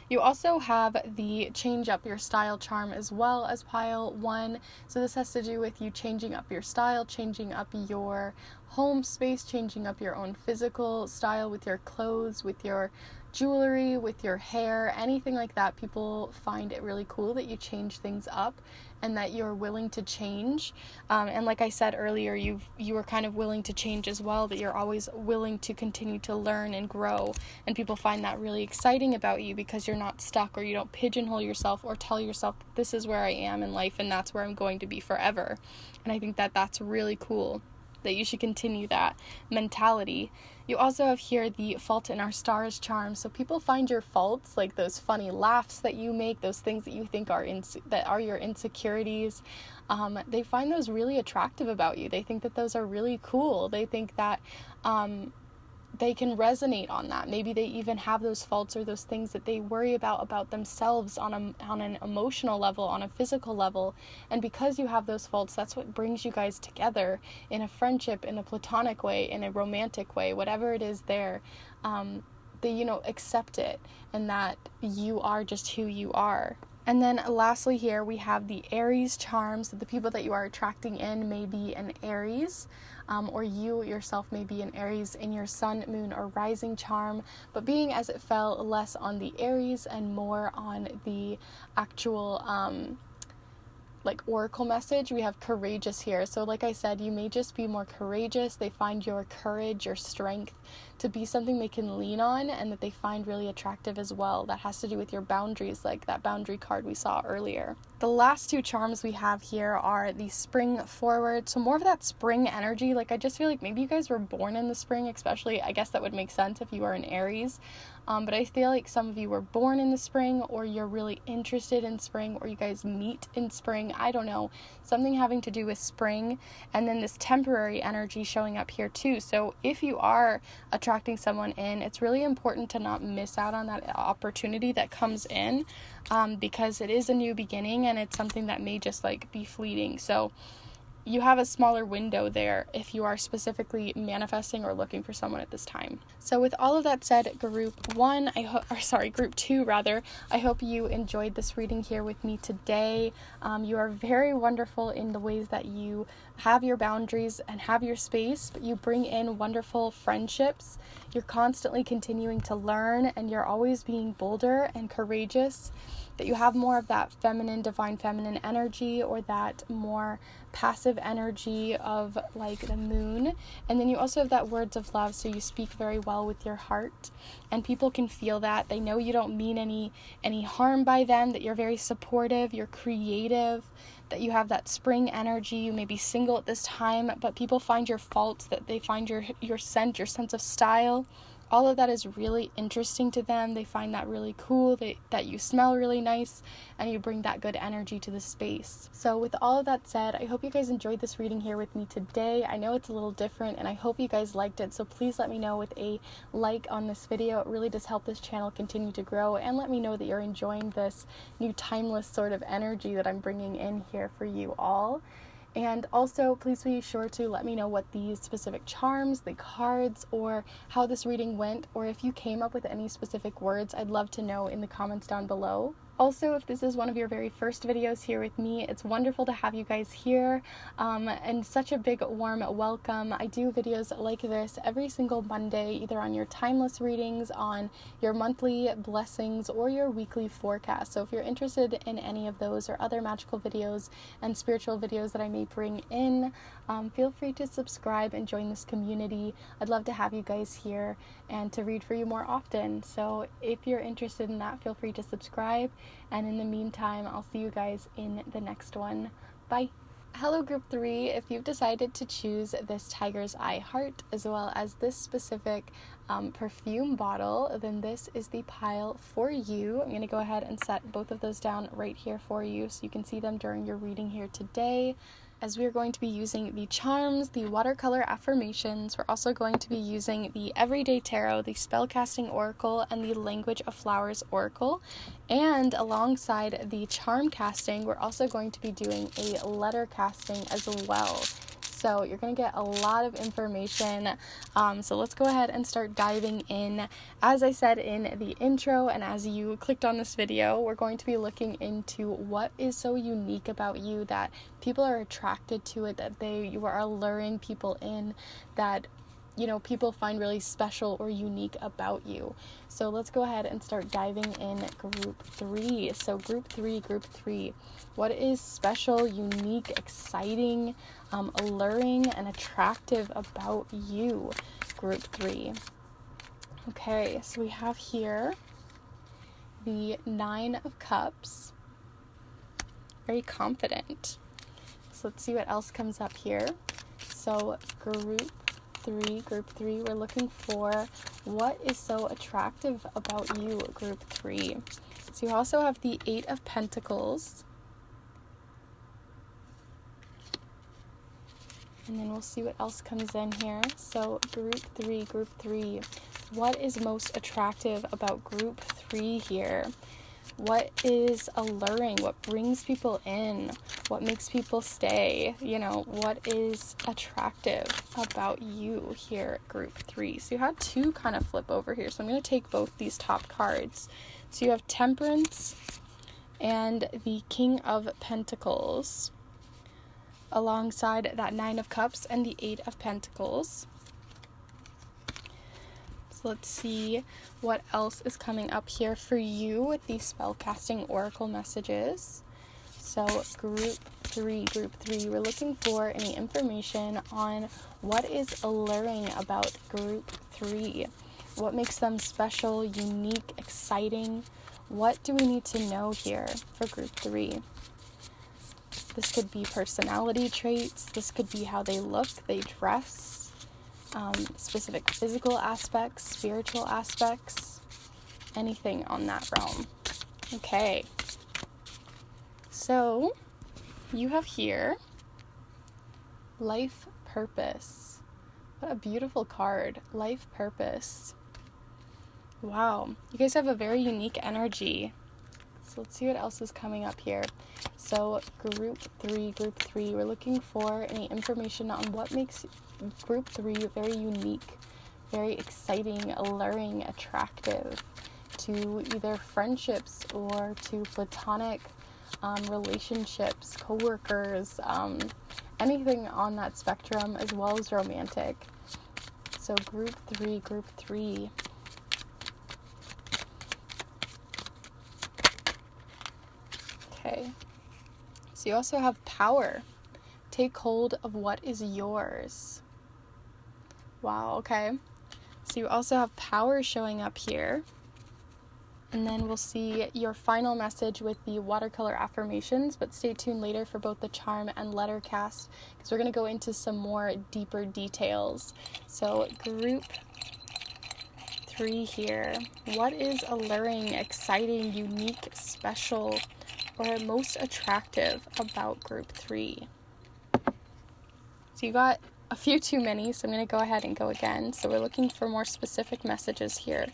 You also have the change up your style charm as well as pile 1. So this has to do with you changing up your style, changing up your home space, changing up your own physical style with your clothes, with your jewelry, with your hair, anything like that. People find it really cool that you change things up and that you're willing to change. And like I said earlier, you are kind of willing to change as well, that you're always willing to continue to learn and grow. And people find that really exciting about you, because you're not stuck, or you don't pigeonhole yourself or tell yourself, this is where I am in life and that's where I'm going to be forever. And I think that that's really cool, that you should continue that mentality. You also have here the Fault in Our Stars charm. So people find your faults, like those funny laughs that you make, those things that you think are that are your insecurities. They find those really attractive about you. They think that those are really cool. They think that they can resonate on that. Maybe they even have those faults or those things that they worry about themselves on an emotional level, on a physical level. And because you have those faults, that's what brings you guys together in a friendship, in a platonic way, in a romantic way, whatever it is there. They, accept it, and that you are just who you are. And then lastly here we have the Aries charm. So the people that you are attracting in may be an Aries, or you yourself may be an Aries in your sun, moon, or rising charm, but being as it fell less on the Aries and more on the actual like oracle message, we have courageous here. So like I said, you may just be more courageous. They find your courage, your strength to be something they can lean on, and that they find really attractive as well. That has to do with your boundaries, like that boundary card we saw earlier. The last two charms we have here are the spring forward. So more of that spring energy. Like, I just feel like maybe you guys were born in the spring, especially, I guess that would make sense if you are an Aries. But I feel like some of you were born in the spring, or you're really interested in spring, or you guys meet in spring. I don't know. Something having to do with spring. And then this temporary energy showing up here too. So if you are attracting someone in, it's really important to not miss out on that opportunity that comes in, because it is a new beginning, and it's something that may just like be fleeting. So you have a smaller window there if you are specifically manifesting or looking for someone at this time. So with all of that said, group 2 rather, I hope you enjoyed this reading here with me today. You are very wonderful in the ways that you have your boundaries and have your space, but you bring in wonderful friendships. You're constantly continuing to learn, and you're always being bolder and courageous, that you have more of that feminine, divine feminine energy, or that more passive energy of like the moon. And then you also have that words of love, so you speak very well with your heart, and people can feel that. They know you don't mean any harm by them, that you're very supportive, you're creative, that you have that spring energy. You may be single at this time, but people find your faults, that they find your scent, your sense of style, all of that is really interesting to them. They find that really cool, that you smell really nice, and you bring that good energy to the space. So with all of that said, I hope you guys enjoyed this reading here with me today. I know it's a little different, and I hope you guys liked it, so please let me know with a like on this video. It really does help this channel continue to grow, and let me know that you're enjoying this new timeless sort of energy that I'm bringing in here for you all. And also, please be sure to let me know what these specific charms, the cards, or how this reading went, or if you came up with any specific words. I'd love to know in the comments down below. Also, if this is one of your very first videos here with me, it's wonderful to have you guys here, and such a big warm welcome. I do videos like this every single Monday, either on your timeless readings, on your monthly blessings, or your weekly forecast. So if you're interested in any of those or other magical videos and spiritual videos that I may bring in, feel free to subscribe and join this community. I'd love to have you guys here and to read for you more often. So if you're interested in that, feel free to subscribe. And in the meantime, I'll see you guys in the next one. Bye. Hello group 3, if you've decided to choose this Tiger's Eye heart as well as this specific perfume bottle, then this is the pile for you. I'm going to go ahead and set both of those down right here for you so you can see them during your reading here today. As we are going to be using the charms, the watercolor affirmations, we're also going to be using the Everyday Tarot, the Spellcasting Oracle, and the Language of Flowers Oracle. And alongside the charm casting, we're also going to be doing a letter casting as well. So you're going to get a lot of information. So let's go ahead and start diving in. As I said in the intro, and as you clicked on this video, we're going to be looking into what is so unique about you that people are attracted to it, that you are alluring people in, that people find really special or unique about you. So let's go ahead and start diving in group 3. So group 3, what is special, unique, exciting, alluring, and attractive about you, group 3? Okay, so we have here the 9 of Cups, very confident. So let's see what else comes up here. So group 3, we're looking for what is so attractive about you, group 3. So you also have the 8 of Pentacles. And then we'll see what else comes in here. So group 3, what is most attractive about group 3 here? What is alluring? What brings people in? What makes people stay? What is attractive about you here, group 3? So you had 2 kind of flip over here. So I'm going to take both these top cards. So you have Temperance and the King of Pentacles alongside that 9 of Cups and the 8 of Pentacles. So let's see what else is coming up here for you with the spellcasting oracle messages. So group 3, we're looking for any information on what is alluring about group 3. What makes them special, unique, exciting? What do we need to know here for group 3? This could be personality traits. This could be how they look, they dress, specific physical aspects, spiritual aspects, anything on that realm. Okay. So you have here Life Purpose. What a beautiful card. Life Purpose. Wow. You guys have a very unique energy. So let's see what else is coming up here. So group 3, we're looking for any information on what makes group 3 very unique, very exciting, alluring, attractive to either friendships or to platonic relationships, co-workers, anything on that spectrum, as well as romantic. So group 3. Okay. So you also have Power. Take hold of what is yours. Wow, okay. So you also have Power showing up here. And then we'll see your final message with the watercolor affirmations, but stay tuned later for both the charm and letter cast, because we're going to go into some more deeper details. So group 3 here. What is alluring, exciting, unique, special, or most attractive about group 3? So you got a few too many, so I'm going to go ahead and go again. So we're looking for more specific messages here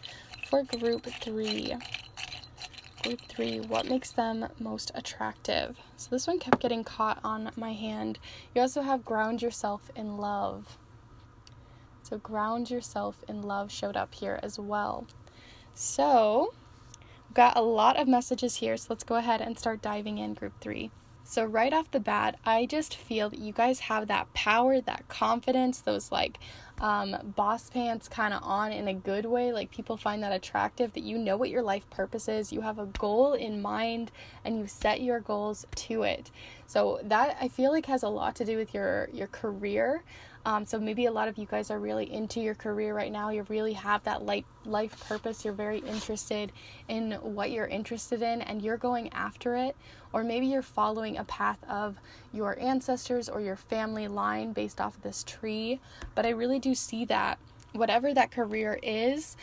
for group 3. Group 3, what makes them most attractive? So this one kept getting caught on my hand. You also have ground yourself in love. So ground yourself in love showed up here as well. So we've got a lot of messages here, so let's go ahead and start diving in group 3. So right off the bat, I just feel that you guys have that power, that confidence, those boss pants kind of on in a good way. Like, people find that attractive, that you know what your life purpose is. You have a goal in mind and you set your goals to it. So that, I feel like, has a lot to do with your career. So maybe a lot of you guys are really into your career right now. You really have that life purpose. You're very interested in what you're interested in and you're going after it. Or maybe you're following a path of your ancestors or your family line based off of this tree. But I really do see that whatever that career is,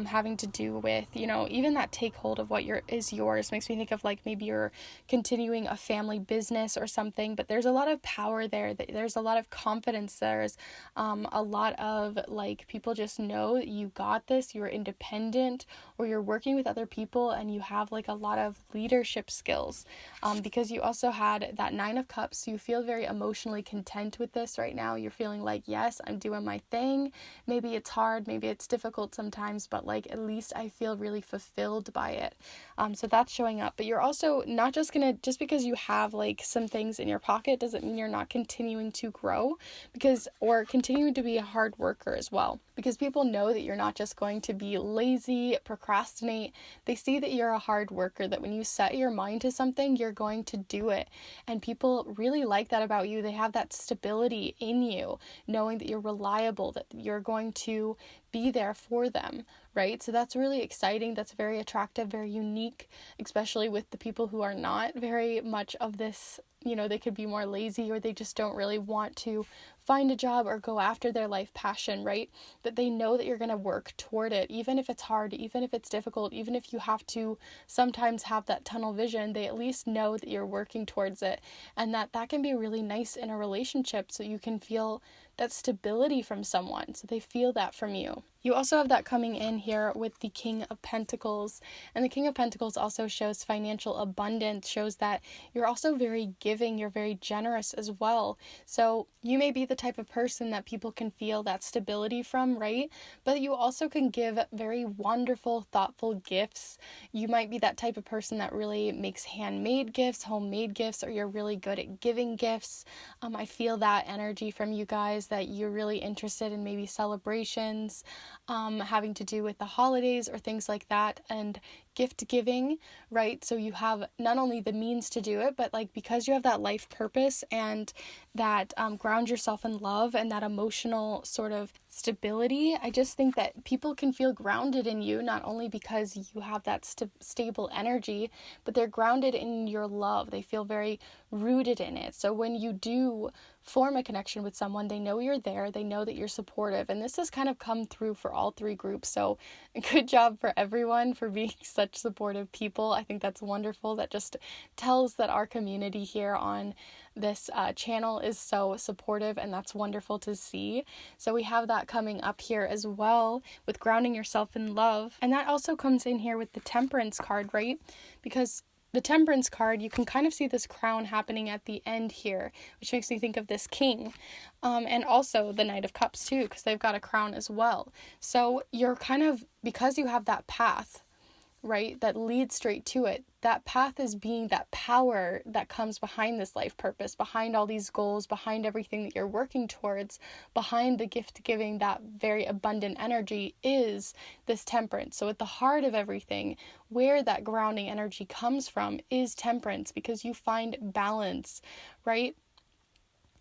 having to do with, even that take hold of what is yours, makes me think of like maybe you're continuing a family business or something, but there's a lot of power there, there's a lot of confidence, there's a lot of like people just know that you got this, you're independent, or you're working with other people and you have like a lot of leadership skills, because you also had that 9 of Cups, so you feel very emotionally content with this right now. You're feeling like, yes, I'm doing my thing. Maybe it's hard, maybe it's difficult sometimes, but like at least I feel really fulfilled by it. So that's showing up. But you're also not just because you have like some things in your pocket doesn't mean you're not continuing to grow, or continuing to be a hard worker as well. Because people know that you're not just going to be lazy, procrastinate. They see that you're a hard worker, that when you set your mind to something, you're going to do it. And people really like that about you. They have that stability in you, knowing that you're reliable, that you're going to be there for them, right? So that's really exciting. That's very attractive, very unique, especially with the people who are not very much of this, they could be more lazy, or they just don't really want to find a job or go after their life passion, right? That they know that you're going to work toward it, even if it's hard, even if it's difficult, even if you have to sometimes have that tunnel vision, they at least know that you're working towards it. And that can be really nice in a relationship, so you can feel that stability from someone, so they feel that from you. You also have that coming in here with the King of Pentacles, and the King of Pentacles also shows financial abundance, shows that you're also very giving, you're very generous as well. So you may be the type of person that people can feel that stability from, right? But you also can give very wonderful, thoughtful gifts. You might be that type of person that really makes handmade gifts, homemade gifts, or you're really good at giving gifts. I feel that energy from you guys, that you're really interested in maybe celebrations, having to do with the holidays or things like that, and gift giving, right? So you have not only the means to do it, but like because you have that life purpose and that ground yourself in love and that emotional sort of stability, I just think that people can feel grounded in you, not only because you have that stable energy, but they're grounded in your love. They feel very rooted in it. So when you do form a connection with someone, they know you're there, they know that you're supportive, and this has kind of come through for all 3 groups. So good job for everyone for being such supportive people. I think that's wonderful. That just tells that our community here on this channel is so supportive, and that's wonderful to see. So we have that coming up here as well with grounding yourself in love, and that also comes in here with the Temperance card, right? Because the Temperance card, you can kind of see this crown happening at the end here, which makes me think of this king. And also the Knight of Cups too, because they've got a crown as well. So you're kind of, because you have that path, right, that leads straight to it, that path is being that power that comes behind this life purpose, behind all these goals, behind everything that you're working towards, behind the gift giving, that very abundant energy is this Temperance. So at the heart of everything, where that grounding energy comes from is Temperance, because you find balance, right?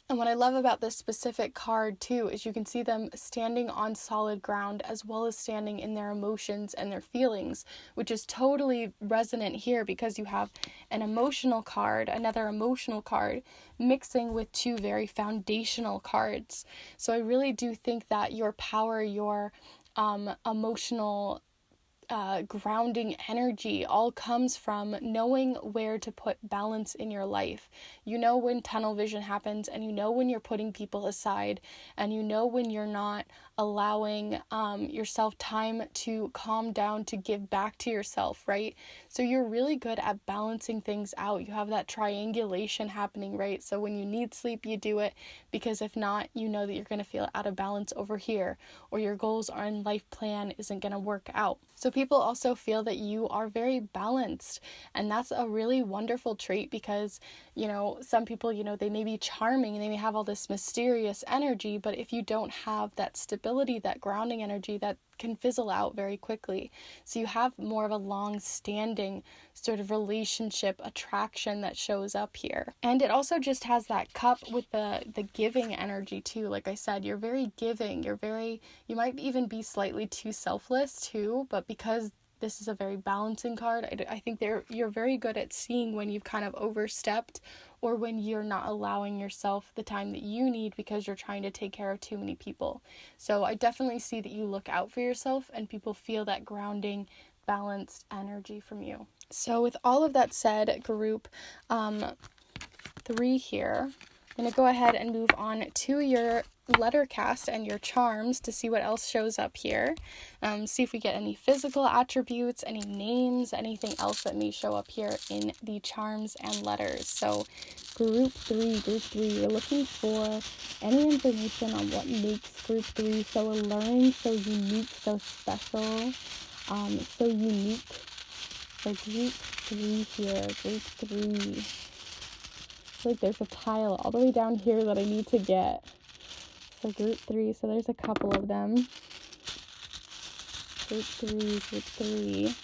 And what I love about this specific card too is you can see them standing on solid ground as well as standing in their emotions and their feelings, which is totally resonant here because you have an emotional card, another emotional card, mixing with 2 very foundational cards. So I really do think that your power, your emotional grounding energy all comes from knowing where to put balance in your life. You know when tunnel vision happens, and you know when you're putting people aside, and you know when you're not allowing yourself time to calm down, to give back to yourself, right? So you're really good at balancing things out. You have that triangulation happening, right? So when you need sleep, you do it, because if not, you know that you're going to feel out of balance over here, or your goals and life plan isn't going to work out. So people also feel that you are very balanced, and that's a really wonderful trait, because, you know, some people, you know, they may be charming and they may have all this mysterious energy, but if you don't have that stability, that grounding energy, that can fizzle out very quickly. So you have more of a long-standing sort of relationship attraction that shows up here. And it also just has that cup with the giving energy too. Like I said, you're very giving. You might even be slightly too selfless too, but because this is a very balancing card, I think you're very good at seeing when you've kind of overstepped, or when you're not allowing yourself the time that you need because you're trying to take care of too many people. So I definitely see that you look out for yourself, and people feel that grounding, balanced energy from you. So with all of that said, group 3 here, I'm going to go ahead and move on to your letter cast and your charms to see what else shows up here. See if we get any physical attributes, any names, anything else that may show up here in the charms and letters. So group 3, you're looking for any information on what makes group 3 so alluring, so unique, so special, so unique. So group 3 here, group 3. Like there's a tile all the way down here that I need to get. So group 3, so there's a couple of them. Group 3.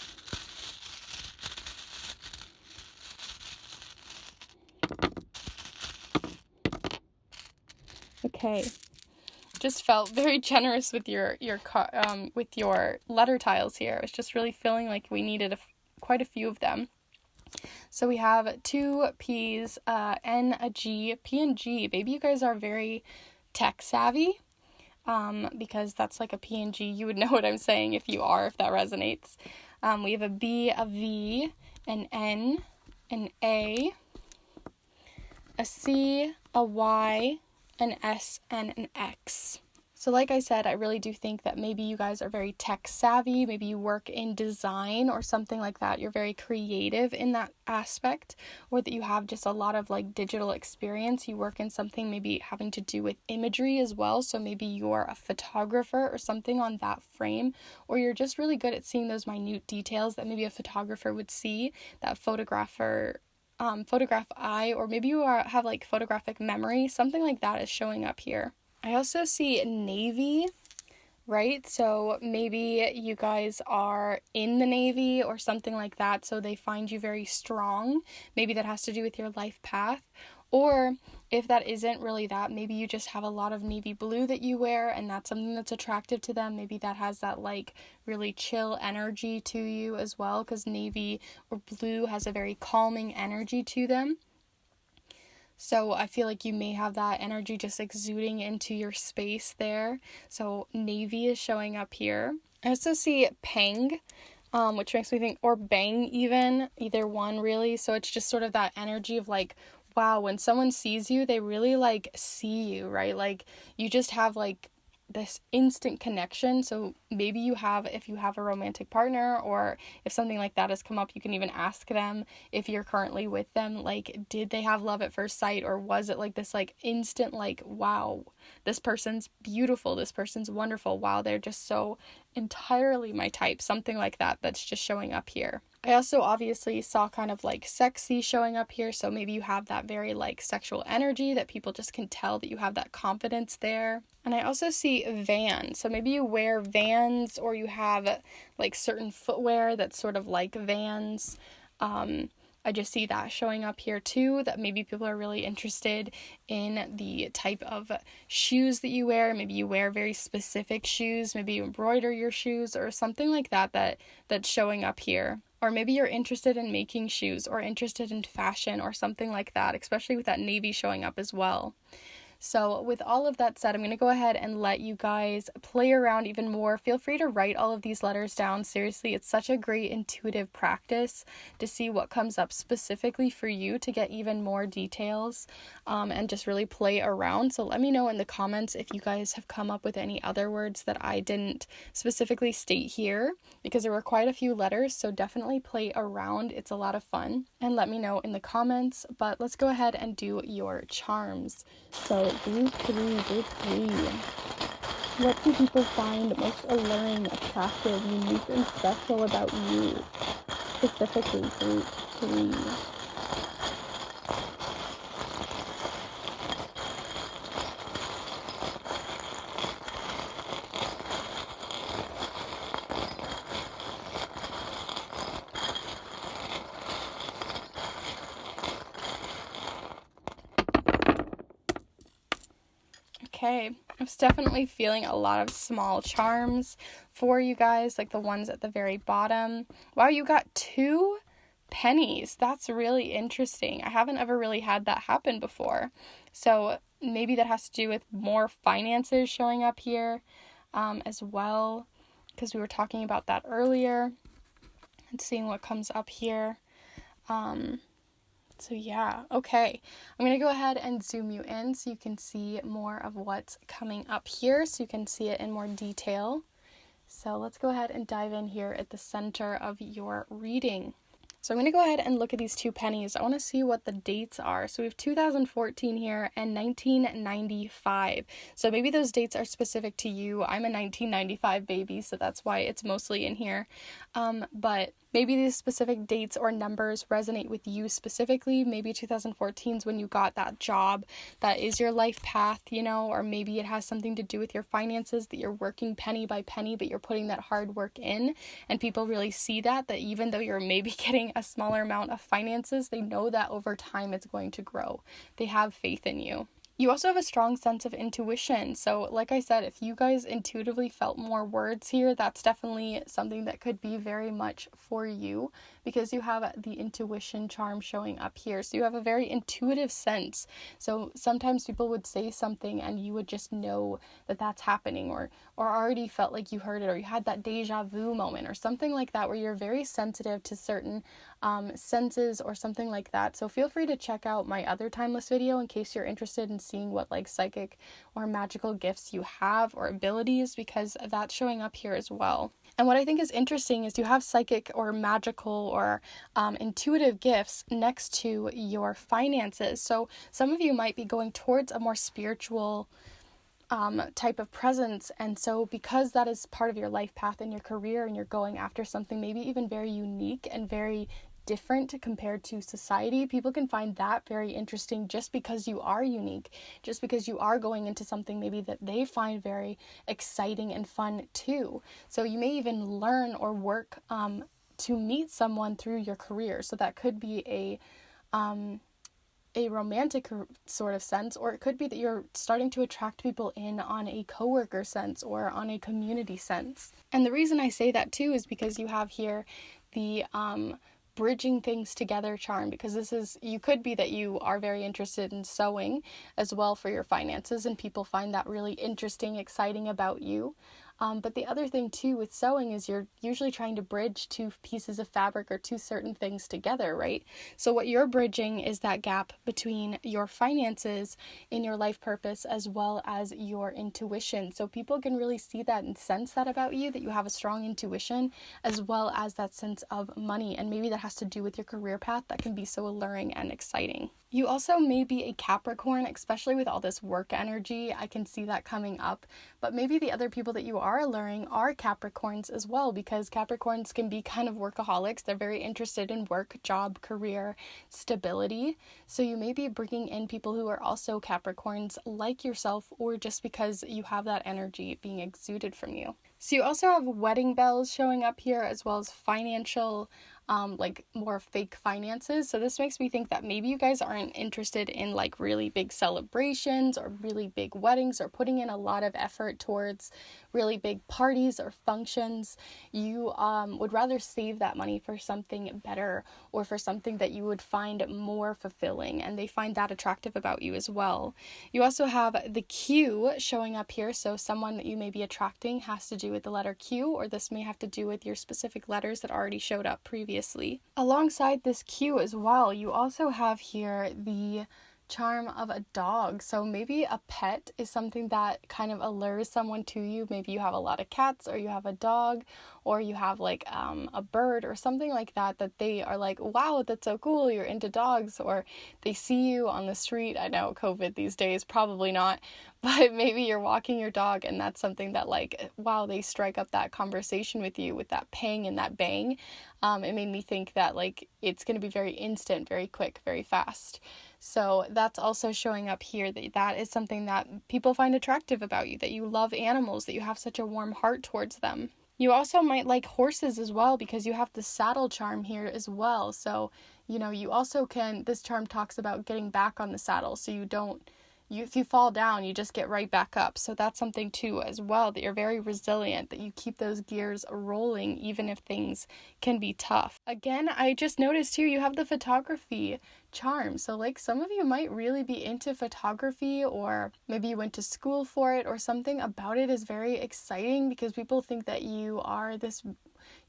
Okay. Just felt very generous with your letter tiles here. It's just really feeling like we needed quite a few of them. So we have 2 P's, N, a G, P and G. Maybe you guys are very tech savvy, because that's like a P and G. You would know what I'm saying if that resonates. We have a B, a V, an N, an A, a C, a Y, an S, and an X. So like I said, I really do think that maybe you guys are very tech savvy, maybe you work in design or something like that, you're very creative in that aspect, or that you have just a lot of like digital experience, you work in something maybe having to do with imagery as well, so maybe you're a photographer or something on that frame, or you're just really good at seeing those minute details that maybe a photographer would see, that photograph eye, or maybe you have like photographic memory, something like that is showing up here. I also see Navy, right? So maybe you guys are in the Navy or something like that, so they find you very strong. Maybe that has to do with your life path. Or if that isn't really that, maybe you just have a lot of navy blue that you wear, and that's something that's attractive to them. Maybe that has that like really chill energy to you as well, because navy or blue has a very calming energy to them. So I feel like you may have that energy just exuding into your space there. So navy is showing up here. I also see peng, which makes me think, or bang even, either one really. So it's just sort of that energy of like, wow, when someone sees you, they really like see you, right? Like you just have like this instant connection. So maybe if you have a romantic partner, or if something like that has come up, you can even ask them if you're currently with them, like, did they have love at first sight, or was it like this like instant like, wow, this person's beautiful, this person's wonderful, wow, they're just so entirely my type, something like that that's just showing up here. I also obviously saw kind of like sexy showing up here, so maybe you have that very like sexual energy that people just can tell that you have that confidence there. And I also see Vans, so maybe you wear Vans, or you have like certain footwear that's sort of like Vans. I just see that showing up here too, that maybe people are really interested in the type of shoes that you wear. Maybe you wear very specific shoes, maybe you embroider your shoes or something like that's showing up here. Or maybe you're interested in making shoes, or interested in fashion or something like that, especially with that navy showing up as well. So with all of that said, I'm going to go ahead and let you guys play around even more. Feel free to write all of these letters down. Seriously, it's such a great intuitive practice to see what comes up specifically for you to get even more details, and just really play around. So let me know in the comments if you guys have come up with any other words that I didn't specifically state here, because there were quite a few letters, so definitely play around. It's a lot of fun. And let me know in the comments, but let's go ahead and do your charms. So group 3. What do people find most alluring, attractive, unique, and special about you? Specifically, group 3. Okay, I was definitely feeling a lot of small charms for you guys, like the ones at the very bottom. Wow, you got 2 pennies. That's really interesting. I haven't ever really had that happen before. So maybe that has to do with more finances showing up here as well, because we were talking about that earlier and seeing what comes up here. So yeah, okay. I'm going to go ahead and zoom you in so you can see more of what's coming up here, so you can see it in more detail. So let's go ahead and dive in here at the center of your reading. So I'm going to go ahead and look at these 2 pennies. I want to see what the dates are. So we have 2014 here and 1995. So maybe those dates are specific to you. I'm a 1995 baby, so that's why it's mostly in here. But maybe these specific dates or numbers resonate with you specifically. Maybe 2014 is when you got that job that is your life path, or maybe it has something to do with your finances, that you're working penny by penny, but you're putting that hard work in, and people really see that even though you're maybe getting a smaller amount of finances, they know that over time it's going to grow. They have faith in you. You also have a strong sense of intuition. So like I said, if you guys intuitively felt more words here, that's definitely something that could be very much for you, because you have the intuition charm showing up here. So you have a very intuitive sense. So sometimes people would say something and you would just know that that's happening, or already felt like you heard it, or you had that deja vu moment or something like that, where you're very sensitive to certain senses or something like that. So feel free to check out my other timeless video in case you're interested in seeing what like psychic or magical gifts you have or abilities, because that's showing up here as well. And what I think is interesting is you have psychic or magical or intuitive gifts next to your finances. So some of you might be going towards a more spiritual type of presence, and so because that is part of your life path and your career, and you're going after something maybe even very unique and very different compared to society, people can find that very interesting just because you are unique, just because you are going into something maybe that they find very exciting and fun too. So you may even learn or work to meet someone through your career. So that could be a romantic sort of sense, or it could be that you're starting to attract people in on a coworker sense or on a community sense. And the reason I say that too is because you have here the bridging things together charm, because you could be that you are very interested in sewing as well for your finances, and people find that really interesting, exciting about you. But the other thing too with sewing is you're usually trying to bridge 2 pieces of fabric or 2 certain things together, right? So what you're bridging is that gap between your finances in your life purpose as well as your intuition. So people can really see that and sense that about you, that you have a strong intuition as well as that sense of money. And maybe that has to do with your career path that can be so alluring and exciting. You also may be a Capricorn, especially with all this work energy. I can see that coming up. But maybe the other people that you are alluring are Capricorns as well, because Capricorns can be kind of workaholics. They're very interested in work, job, career, stability. So you may be bringing in people who are also Capricorns like yourself, or just because you have that energy being exuded from you. So you also have wedding bells showing up here, as well as financial like more fake finances. So this makes me think that maybe you guys aren't interested in like really big celebrations or really big weddings, or putting in a lot of effort towards really big parties or functions, you would rather save that money for something better or for something that you would find more fulfilling, and they find that attractive about you as well. You also have the Q showing up here, so someone that you may be attracting has to do with the letter Q, or this may have to do with your specific letters that already showed up previously. Alongside this Q as well, you also have here the charm of a dog. So maybe a pet is something that kind of allures someone to you. Maybe you have a lot of cats, or you have a dog, or you have like a bird or something like that, that they are like, wow, that's so cool, you're into dogs. Or they see you on the street. I know COVID these days, probably not, but maybe you're walking your dog and that's something that like, wow, they strike up that conversation with you with that pang and that bang. It made me think that like it's going to be very instant, very quick, very fast. So that's also showing up here, that is something that people find attractive about you, that you love animals, that you have such a warm heart towards them. You also might like horses as well, because you have the saddle charm here as well. So, you also can, this charm talks about getting back on the saddle, so if you fall down, you just get right back up. So that's something too as well, that you're very resilient, that you keep those gears rolling even if things can be tough. Again, I just noticed too, you have the photography charm. So like some of you might really be into photography, or maybe you went to school for it, or something about it is very exciting because people think that you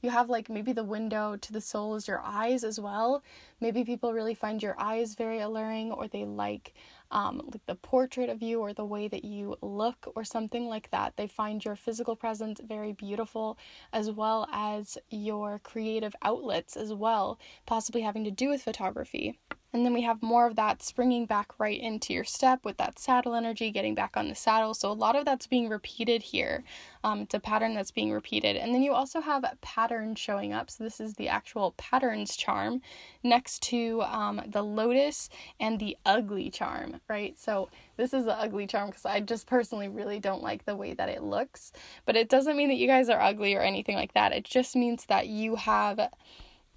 have like maybe the window to the soul is your eyes as well. Maybe people really find your eyes very alluring, or they like the portrait of you or the way that you look or something like that. They find your physical presence very beautiful, as well as your creative outlets as well, possibly having to do with photography. And then we have more of that springing back right into your step with that saddle energy, getting back on the saddle. So a lot of that's being repeated here. It's a pattern that's being repeated. And then you also have patterns showing up. So this is the actual patterns charm next to the lotus and the ugly charm, right? So this is the ugly charm because I just personally really don't like the way that it looks. But it doesn't mean that you guys are ugly or anything like that. It just means that you have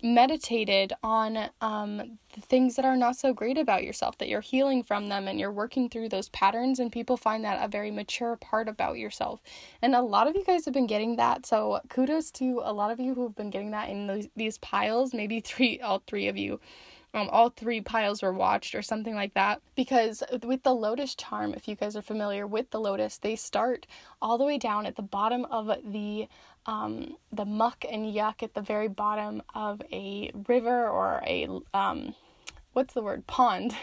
meditated on the things that are not so great about yourself, that you're healing from them and you're working through those patterns, and people find that a very mature part about yourself. And a lot of you guys have been getting that, so kudos to a lot of you who have been getting that in these piles. Maybe all three of you, all three piles were watched or something like that, because with the lotus charm, if you guys are familiar with the lotus, they start all the way down at the bottom of the muck and yuck at the very bottom of a river or a pond.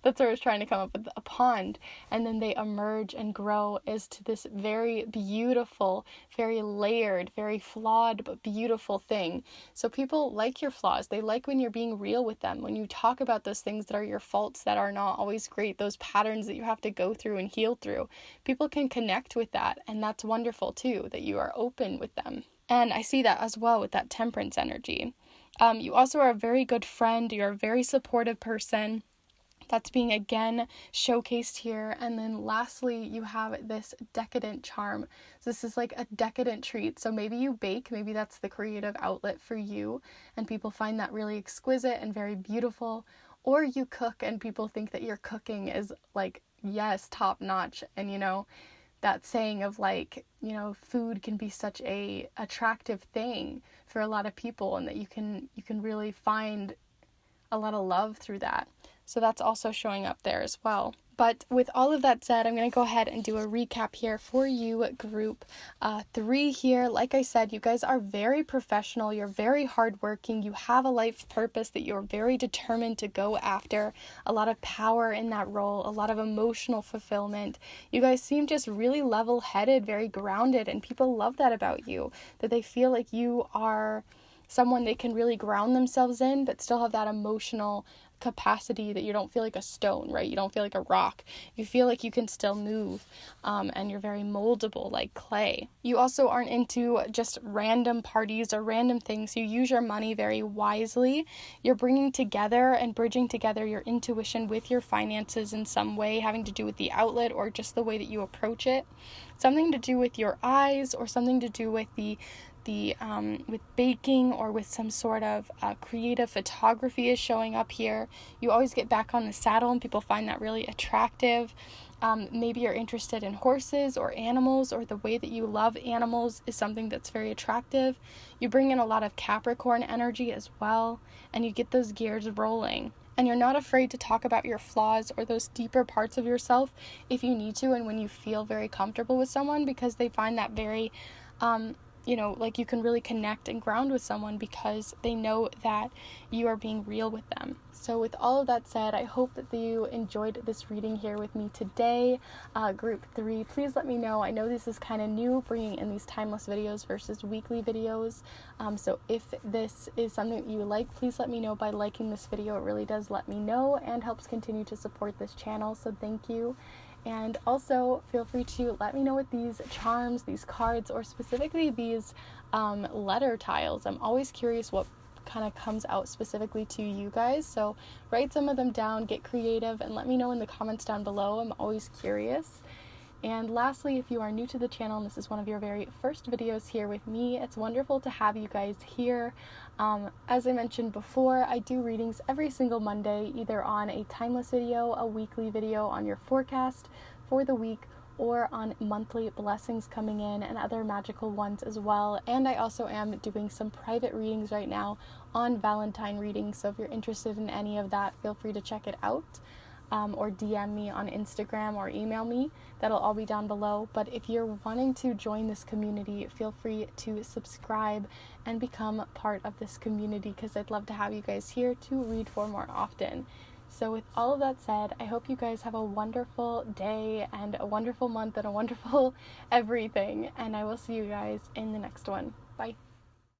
That's what I was trying to come up with, a pond. And then they emerge and grow as to this very beautiful, very layered, very flawed, but beautiful thing. So people like your flaws. They like when you're being real with them, when you talk about those things that are your faults that are not always great, those patterns that you have to go through and heal through. People can connect with that, and that's wonderful too, that you are open with them. And I see that as well with that temperance energy. You also are a very good friend. You're a very supportive person. That's being again showcased here. And then lastly, you have this decadent charm. So this is like a decadent treat. So maybe you bake, maybe that's the creative outlet for you, and people find that really exquisite and very beautiful. Or you cook and people think that your cooking is like, yes, top notch. And that saying of like, food can be such a attractive thing for a lot of people, and that you can really find a lot of love through that. So that's also showing up there as well. But with all of that said, I'm going to go ahead and do a recap here for you, group 3 here. Like I said, you guys are very professional. You're very hardworking. You have a life purpose that you're very determined to go after. A lot of power in that role, a lot of emotional fulfillment. You guys seem just really level-headed, very grounded, and people love that about you, that they feel like you are someone they can really ground themselves in, but still have that emotional capacity, that you don't feel like a stone, right? You don't feel like a rock. You feel like you can still move, and you're very moldable like clay. You also aren't into just random parties or random things. You use your money very wisely. You're bringing together and bridging together your intuition with your finances in some way, having to do with the outlet or just the way that you approach it. Something to do with your eyes, or something to do with the the with baking or with some sort of creative photography is showing up here. You always get back on the saddle and people find that really attractive. Maybe you're interested in horses or animals, or the way that you love animals is something that's very attractive. You bring in a lot of Capricorn energy as well, and you get those gears rolling. And you're not afraid to talk about your flaws or those deeper parts of yourself if you need to and when you feel very comfortable with someone, because they find that very, like you can really connect and ground with someone because they know that you are being real with them. So with all of that said, I hope that you enjoyed this reading here with me today. Group 3, please let me know. I know this is kind of new, bringing in these timeless videos versus weekly videos. So if this is something that you like, please let me know by liking this video. It really does let me know and helps continue to support this channel. So thank you. And also feel free to let me know with these charms, these cards, or specifically these letter tiles. I'm always curious what kind of comes out specifically to you guys. So write some of them down, get creative, and let me know in the comments down below. I'm always curious. And lastly, if you are new to the channel and this is one of your very first videos here with me, it's wonderful to have you guys here. As I mentioned before, I do readings every single Monday, either on a timeless video, a weekly video on your forecast for the week, or on monthly blessings coming in and other magical ones as well. And I also am doing some private readings right now on Valentine readings, so if you're interested in any of that, feel free to check it out. Or DM me on Instagram or email me. That'll all be down below. But if you're wanting to join this community, feel free to subscribe and become part of this community, because I'd love to have you guys here to read for more often. So with all of that said, I hope you guys have a wonderful day and a wonderful month and a wonderful everything. And I will see you guys in the next one. Bye.